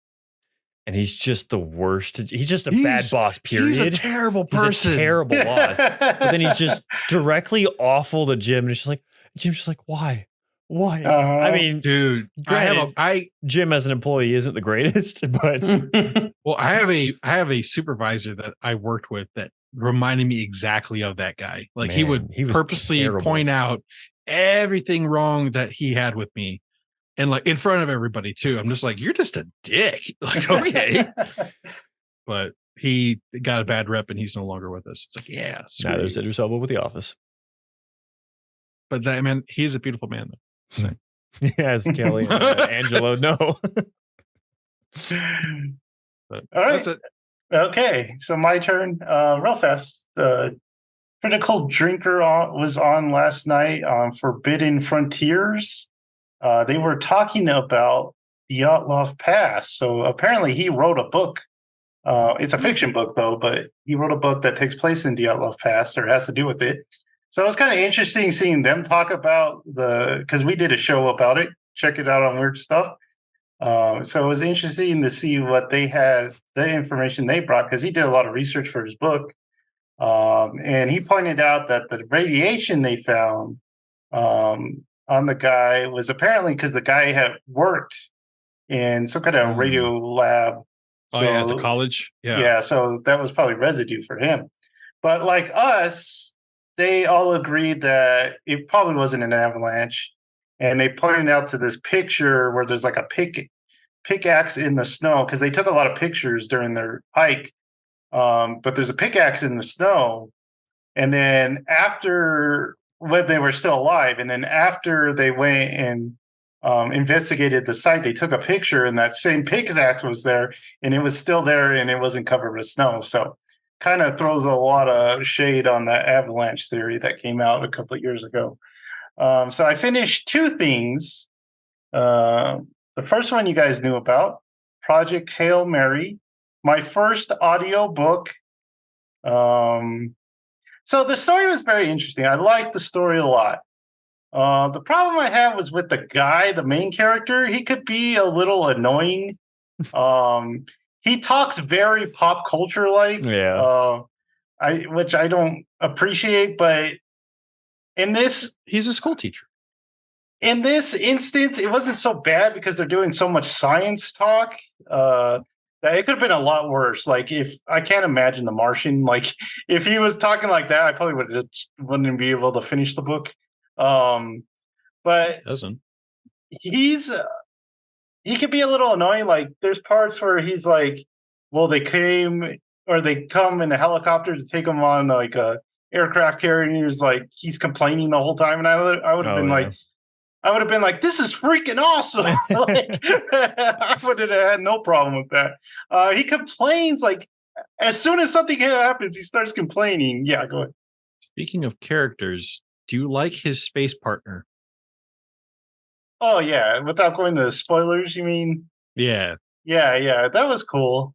And he's just the worst. He's just a bad boss, period. He's a terrible person. He's a terrible boss. But then he's just directly awful to Jim. And Jim's just like, why? Why? I mean, Dude, Jim as an employee isn't the greatest, but well, I have a supervisor that I worked with that reminded me exactly of that guy. Like he would he was purposely terrible. point out everything wrong that he had with me, and like in front of everybody too. I'm just like, you're just a dick. Like, okay, but he got a bad rep and he's no longer with us. It's like, yeah, now there's Idris Elba with The Office. But that man, he's a beautiful man though. So. Yes, Kelly and Angelo. No. But All right. that's it. Okay, so my turn. Real fast. Critical Drinker was on last night on Forbidden Frontiers. They were talking about the Outlaw Pass. So apparently he wrote a book. It's a fiction book, though, but he wrote a book that takes place in the Outlaw Pass or has to do with it. So it was kind of interesting seeing them talk about because we did a show about it. Check it out on Weird Stuff. So it was interesting to see what they had, the information they brought, because he did a lot of research for his book. And he pointed out that the radiation they found on the guy was apparently because the guy had worked in some kind of radio lab. So, at the college? Yeah, so that was probably residue for him. But like us, they all agreed that it probably wasn't an avalanche. And they pointed out to this picture where there's like a pickaxe in the snow because they took a lot of pictures during their hike. But there's a pickaxe in the snow. And then when they were still alive, and then after they went and investigated the site, they took a picture and that same pickaxe was there and it was still there and it wasn't covered with snow. So kind of throws a lot of shade on that avalanche theory that came out a couple of years ago. So I finished two things. The first one you guys knew about, Project Hail Mary, my first audio book. So the story was very interesting. I liked the story a lot. The problem I had was with the guy, the main character. He could be a little annoying. He talks very pop culture like, which I don't appreciate. But in this, he's a school teacher. In this instance, it wasn't so bad because they're doing so much science talk that it could have been a lot worse. Like if I can't imagine The Martian, like if he was talking like that, I probably wouldn't be able to finish the book. But he could be a little annoying. Like there's parts where he's like, well, they come in a helicopter to take him on like a aircraft carrier, and he's like, he's complaining the whole time. And I would have been like, this is freaking awesome. Like, I would have had no problem with that. He complains like as soon as something happens, he starts complaining. Yeah, go ahead. Speaking of characters, do you like his space partner? Oh yeah, without going to spoilers, you mean? Yeah, that was cool.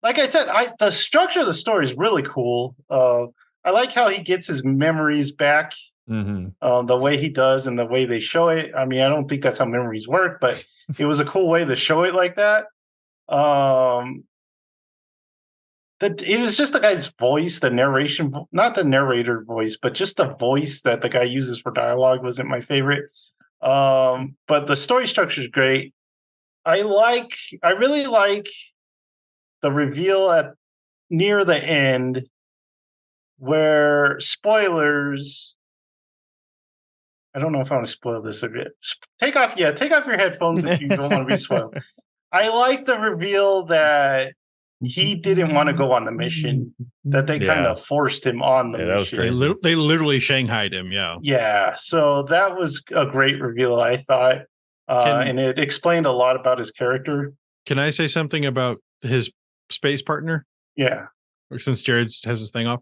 Like I said, the structure of the story is really cool. I like how he gets his memories back, the way he does and the way they show it. I mean, I don't think that's how memories work, but it was a cool way to show it like that. It was just the guy's voice, the narration, not the narrator voice, but just the voice that the guy uses for dialogue wasn't my favorite. But the story structure is great. I really like the reveal at near the end where spoilers. I don't know if I want to spoil this a bit. Take off your headphones if you don't want to be spoiled. I like the reveal that he didn't want to go on the mission, that they kind of forced him on the mission. That was crazy. They literally shanghaied him. Yeah. So that was a great reveal, I thought. And it explained a lot about his character. Can I say something about his space partner? Yeah. Since Jared has his thing off.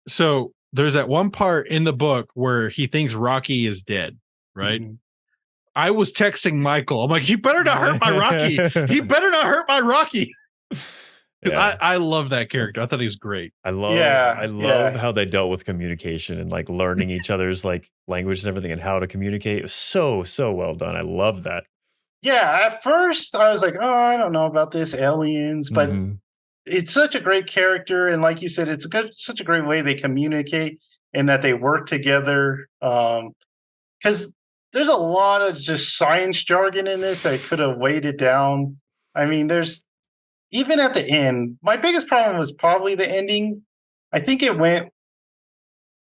So there's that one part in the book where he thinks Rocky is dead, right? Mm-hmm. I was texting Michael. I'm like, he better not hurt my Rocky. He better not hurt my Rocky. Because I love that character. I thought he was great. I love how they dealt with communication and like learning each other's like language and everything and how to communicate. It was so well done. I love that. Yeah, at first I was like, oh, I don't know about this aliens, but it's such a great character, and like you said, it's such a great way they communicate. and that they work together. Because there's a lot of just science jargon in this that could have weighed it down. I mean, there's even at the end. My biggest problem was probably the ending. I think it went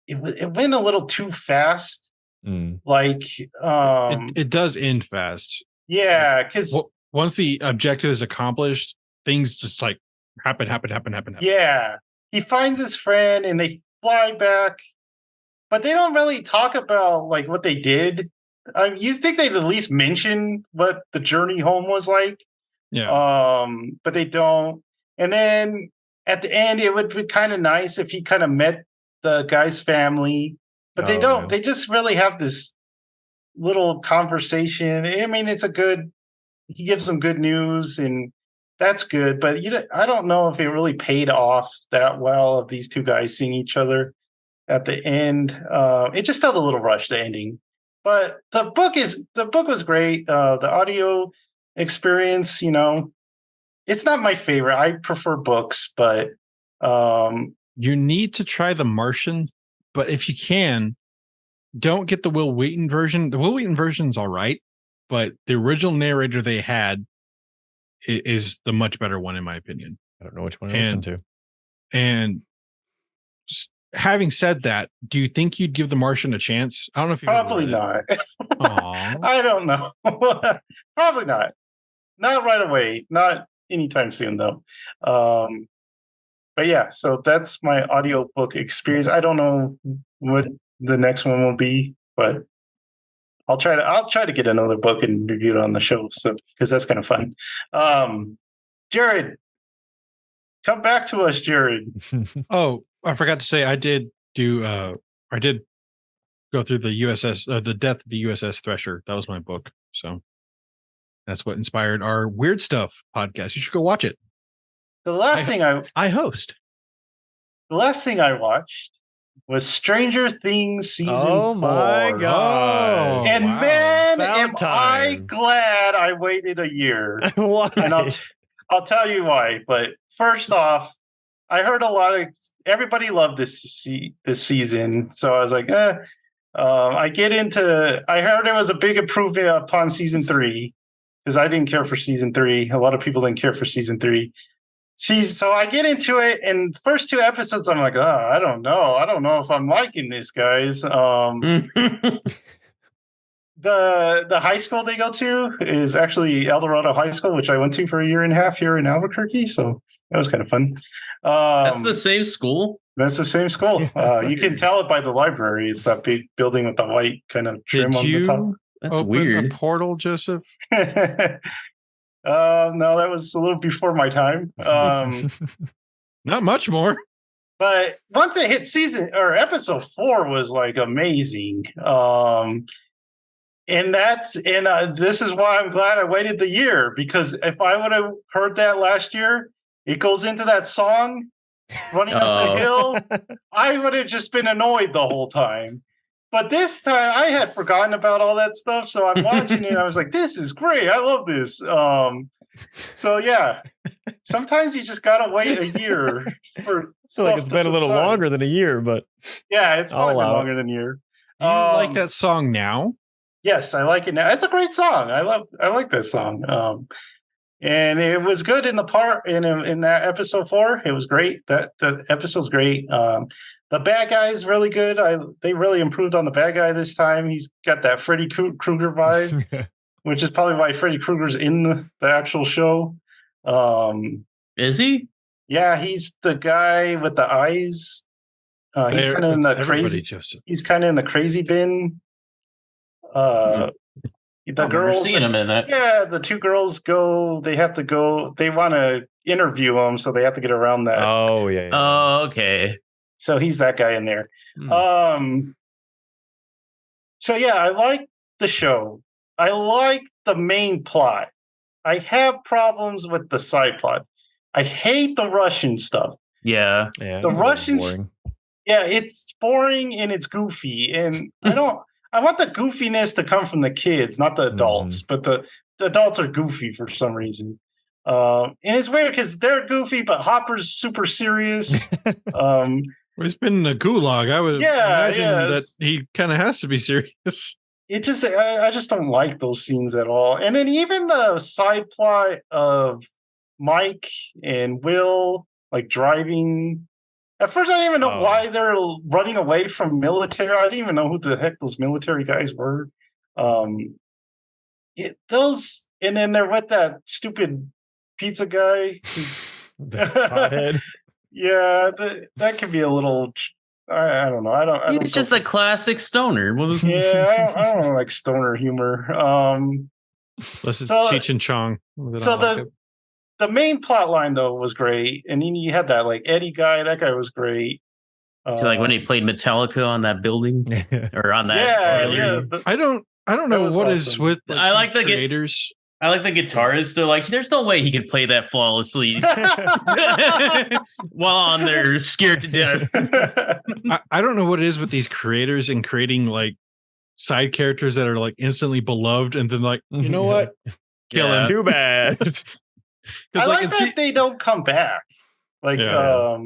a little too fast. Like, it does end fast. Yeah, because once the objective is accomplished, things just like happen. Yeah, he finds his friend and they fly back, but they don't really talk about like what they did. You think they'd at least mention what the journey home was like. Yeah. But they don't. And then at the end, it would be kind of nice if he kind of met the guy's family, but they don't. They just really have this little conversation. I mean, he gives them good news and that's good, but I don't know if it really paid off that well of these two guys seeing each other at the end. It just felt a little rushed, the ending. But the book was great. The audio experience, it's not my favorite. I prefer books, but you need to try The Martian, but if you can, don't get the Will Wheaton version. The Will Wheaton version's all right, but the original narrator they had is the much better one, in my opinion. I don't know which one to listen to. And having said that, do you think you'd give The Martian a chance? I don't know if you probably not. I don't know. Probably not. Not right away. Not anytime soon, though. But yeah, so that's my audiobook experience. I don't know what the next one will be, but I'll try to get another book and review it on the show. So because that's kind of fun. Jared, come back to us, Jared. Oh, I forgot to say I did go through the USS, the Death of the USS Thresher. That was my book. So that's what inspired our Weird Stuff podcast. You should go watch it. The last thing I watched was Stranger Things season 4. Oh my god! And man, am I glad I waited a year. Why? And I'll tell you why. But first off, I heard everybody loved this season, so I was like, I heard it was a big improvement upon season 3 because I didn't care for season 3. A lot of people didn't care for season 3. So I get into it, and the first 2 episodes, I'm like, I don't know. I don't know if I'm liking this, guys. The high school they go to is actually El Dorado High School, which I went to for a year and a half here in Albuquerque. So that was kind of fun. That's the same school? That's the same school. You can tell it by the library. It's that big building with the white kind of trim on the top. That's weird. A portal, Joseph? No, that was a little before my time. Not much more. But once it hit episode 4 was like amazing. And this is why I'm glad I waited the year, because if I would have heard that last year, it goes into that song running up the hill, I would have just been annoyed the whole time. But this time I had forgotten about all that stuff. So I'm watching it. I was like, this is great. I love this. So yeah, sometimes you just got to wait a year for stuff like it's been a little longer than a year, but yeah, it's probably been longer than a year. Do you like that song now? Yes, I like it now. It's a great song. I like that song. And it was good in that episode 4. It was great. The episode's great. The bad guy is really good. They really improved on the bad guy this time. He's got that Freddy Krueger vibe, which is probably why Freddy Krueger's in the actual show. Is he? Yeah, he's the guy with the eyes. He's kind of in the crazy. He's kind of in the crazy bin. The girls seeing him in that. Yeah, the 2 girls go. They have to go. They want to interview him, so they have to get around that. Oh yeah. Oh, okay. So he's that guy in there. So yeah, I like the show. I like the main plot. I have problems with the side plots. I hate the Russian stuff. Yeah. The Russians. Yeah, it's boring and it's goofy, and I want the goofiness to come from the kids, not the adults. But the adults are goofy for some reason. And it's weird because they're goofy, but Hopper's super serious. Well, he's been in a gulag. I would imagine that yes. he kind of has to be serious. It just I just don't like those scenes at all. And then even the side plot of Mike and Will like driving. At first, I didn't even know why they're running away from military. I didn't even know who the heck those military guys were. Those, and then they're with that stupid pizza guy. The pothead. Yeah, that could be a little. I don't know. I don't. It's just a classic stoner. What was Yeah, I don't like stoner humor. Unless it's So- Cheech and Chong. So the main plot line though was great, and then you had that like Eddie guy. That guy was great. So like when he played Metallica on that building or on that yeah, trailer. yeah. I don't know was what is awesome. with. I like these the creators. I like the guitarist. They're like, there's no way he could play that flawlessly while on there scared to death. I don't know what it is with these creators and creating like side characters that are like instantly beloved, and then like, you know what, kill Yeah. him. Too bad. I like in that they don't come back. Like, Yeah.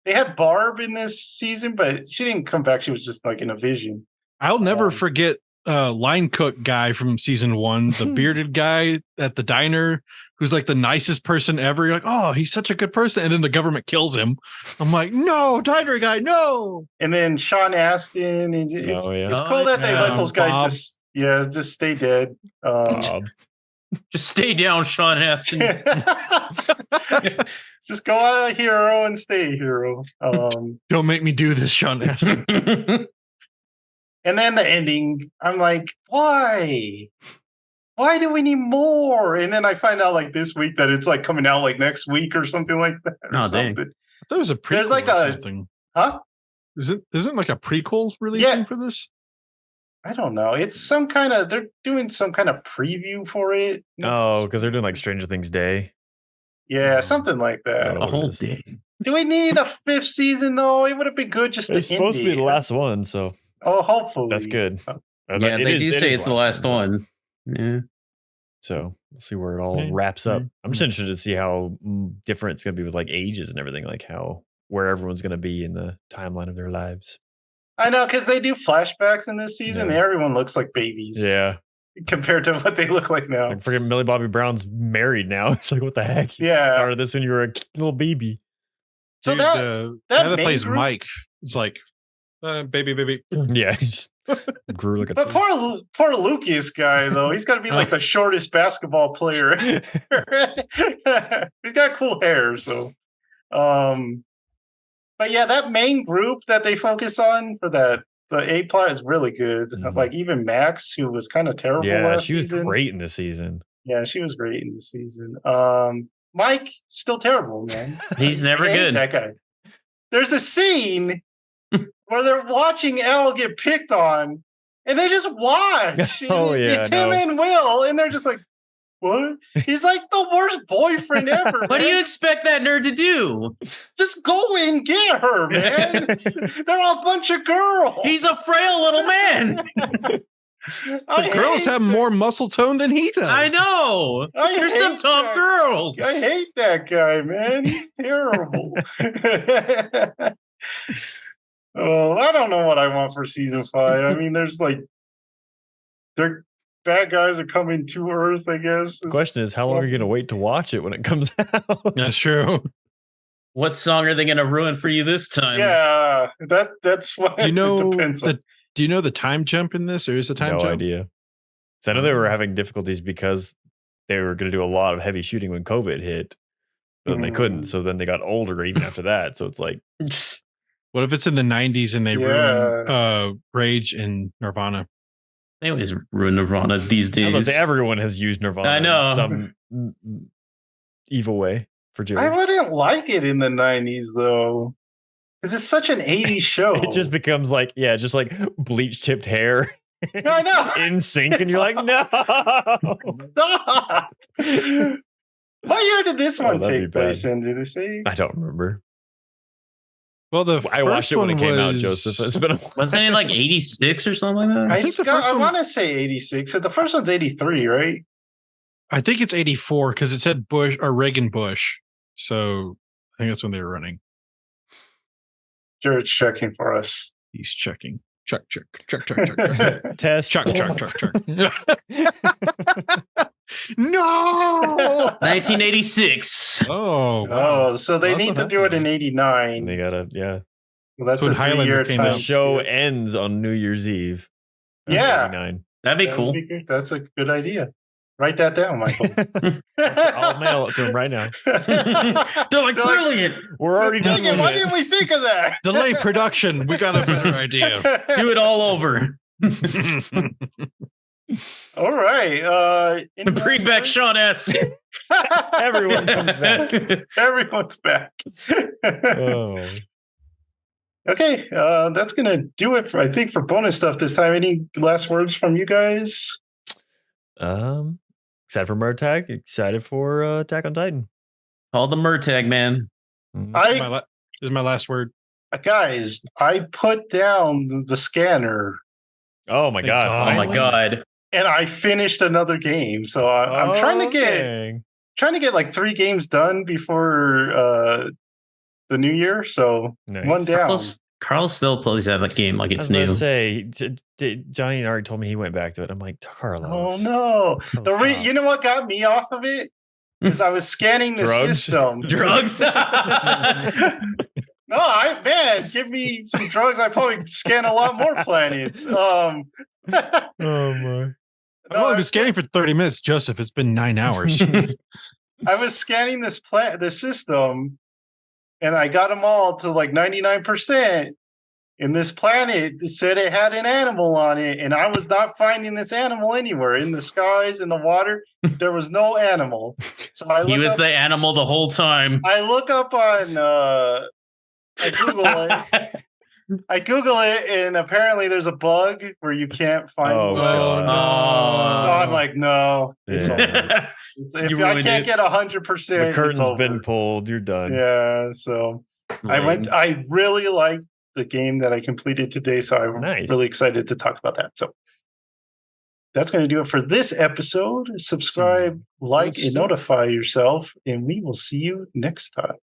they had Barb in this season, but she didn't come back. She was just like in a vision. I'll never forget line cook guy from season 1, the bearded guy at the diner who's like the nicest person ever. You're like, oh, he's such a good person, and then the government kills him. I'm like, no, diner guy, no. And then Sean Astin. And it's Oh, cool that they let yeah. those guys Bob. just stay dead. Just stay down, Sean Astin. Just go out a hero and stay a hero. Don't make me do this, Sean Astin. And then the ending, I'm like, why? Why do we need more? And then I find out like this week that it's like coming out like next week or something like that. Or Oh, dang. something. That was a prequel. There's like or a- something. Huh? Isn't like a prequel releasing for this? I don't know. It's some kind of, they're doing some kind of preview for it. Oh, because they're doing like Stranger Things Day. Yeah, something like I that. don't know A what whole it is. day. Do we need a 5th season though? It would have been good just It's to supposed to be end the it. last one, so Oh, hopefully. that's good. Yeah, It they is- do it say is it's the last one. Yeah. So we'll see where it all Yeah. wraps up. I'm just Yeah. interested to see how different it's going to be with like ages and everything, like where everyone's going to be in the timeline of their lives. I know, because they do flashbacks in this season. Yeah. And everyone looks like babies. Yeah. Compared to what they look like now. Like freaking Millie Bobby Brown's married now. It's like, what the heck? You Yeah. started this when you were a little baby. So Dude, that the that guy that main plays group- Mike is like, baby. Yeah. He just grew like a But poor Lucas guy though, he's got to be like the shortest basketball player. He's got cool hair, so. But yeah, that main group that they focus on for the A plot is really good. Mhm. Like even Max, who was kind of terrible. Yeah, last she was season. great in this season. Yeah, she was great in this season. Mike, still terrible, man. He's never I hate good. That guy. There's a scene where they're watching Al get picked on, and they just watch. Oh, yeah, it's I him know. and Will, and they're just like, "What?" He's like the worst boyfriend ever. What do man. you expect that nerd to do? Just go and get her, man? They're all a bunch of girls. He's a frail little man. The girls have more muscle tone than he does. I know. I There's some hate tough that. girls. I hate that guy, man. He's terrible. Oh, I don't know what I want for season 5. I mean, there's like, they're bad guys are coming to Earth, I guess. The question is, how long are you going to wait to watch it when it comes out? That's true. What song are they going to ruin for you this time? Yeah, that's what Do you know it depends on. Do you know the time jump in this, or is a time No jump? idea. So I know they were having difficulties because they were going to do a lot of heavy shooting when COVID hit, but then they couldn't. So then they got older even after that. So it's like, What if it's in the 90s and they ruin Rage and Nirvana? They always ruin Nirvana these I was days. say everyone has used Nirvana I know. in some evil way for Jerry. I wouldn't like it in the 90s, though, because it's such an 80s show. It just becomes like, yeah, just like bleach tipped hair I know. in sync. And It's you're like, no. Stop. What year did this one that'd be take place bad. in? Did it say? I don't remember. Well, the I watched first it when it one came out, was- Joseph. It's been a while. Wasn't it like 86 or something like that? I think the think first I one- want to say 86. So the first one's 83, right? I think it's 84 because it said Bush or Reagan Bush. So I think that's when they were running. Jared's checking for us. He's checking. Check. Test. Check. No. 1986. Oh, wow. Oh, so they That's need what to do it in happened. 89. They gotta, yeah. Well, that's when a Highlander 3-year came time. out. The show skip. ends on New Year's Eve. Yeah. 89. That'd be That'd cool. be good. That's a good idea. Write that down, Michael. I'll mail it to him right now. They're like, brilliant. We're already done. Dang it, why with didn't we think of that? Delay production. We got a better idea. Do it all over. All right. Any Bring last back words? Sean S. Everyone comes back. Everyone's back. Oh. Okay, that's gonna do it for, I think, for bonus stuff this time. Any last words from you guys? Excited for Murtag. Excited for Attack on Titan. Call the Murtag, man. Mhm. This is my last word. Guys, I put down the scanner Oh my Thank god! God. Oh my finally. god. and I finished another game. So I'm trying to get like 3 games done before the new year. So Nice. one down. Carl still plays that game like I it's was gonna new. say Johnny already told me he went back to it. I'm like, Carlos. Oh no! Stop. You know what got me off of it? Is I was scanning the Drugs? system. Drugs. No, give me some drugs. I probably scan a lot more planets. Oh my. I've only been scanning for 30 minutes, Joseph. It's been 9 hours. I was scanning the system, and I got them all to like 99%. And this planet said it had an animal on it, and I was not finding this animal anywhere in the skies, in the water. There was no animal. So He was the animal the whole time. I look up on I Google it. I Google it, and apparently there's a bug where you can't find. Oh, the God. list. So I'm like, no. It's Yeah. over. If You I ruined can't it. get 100%, The it's curtain's over. been pulled. You're done. Yeah. So I really liked the game that I completed today. So I'm Nice. really excited to talk about that. So that's going to do it for this episode. Subscribe, like, and notify yourself, and we will see you next time.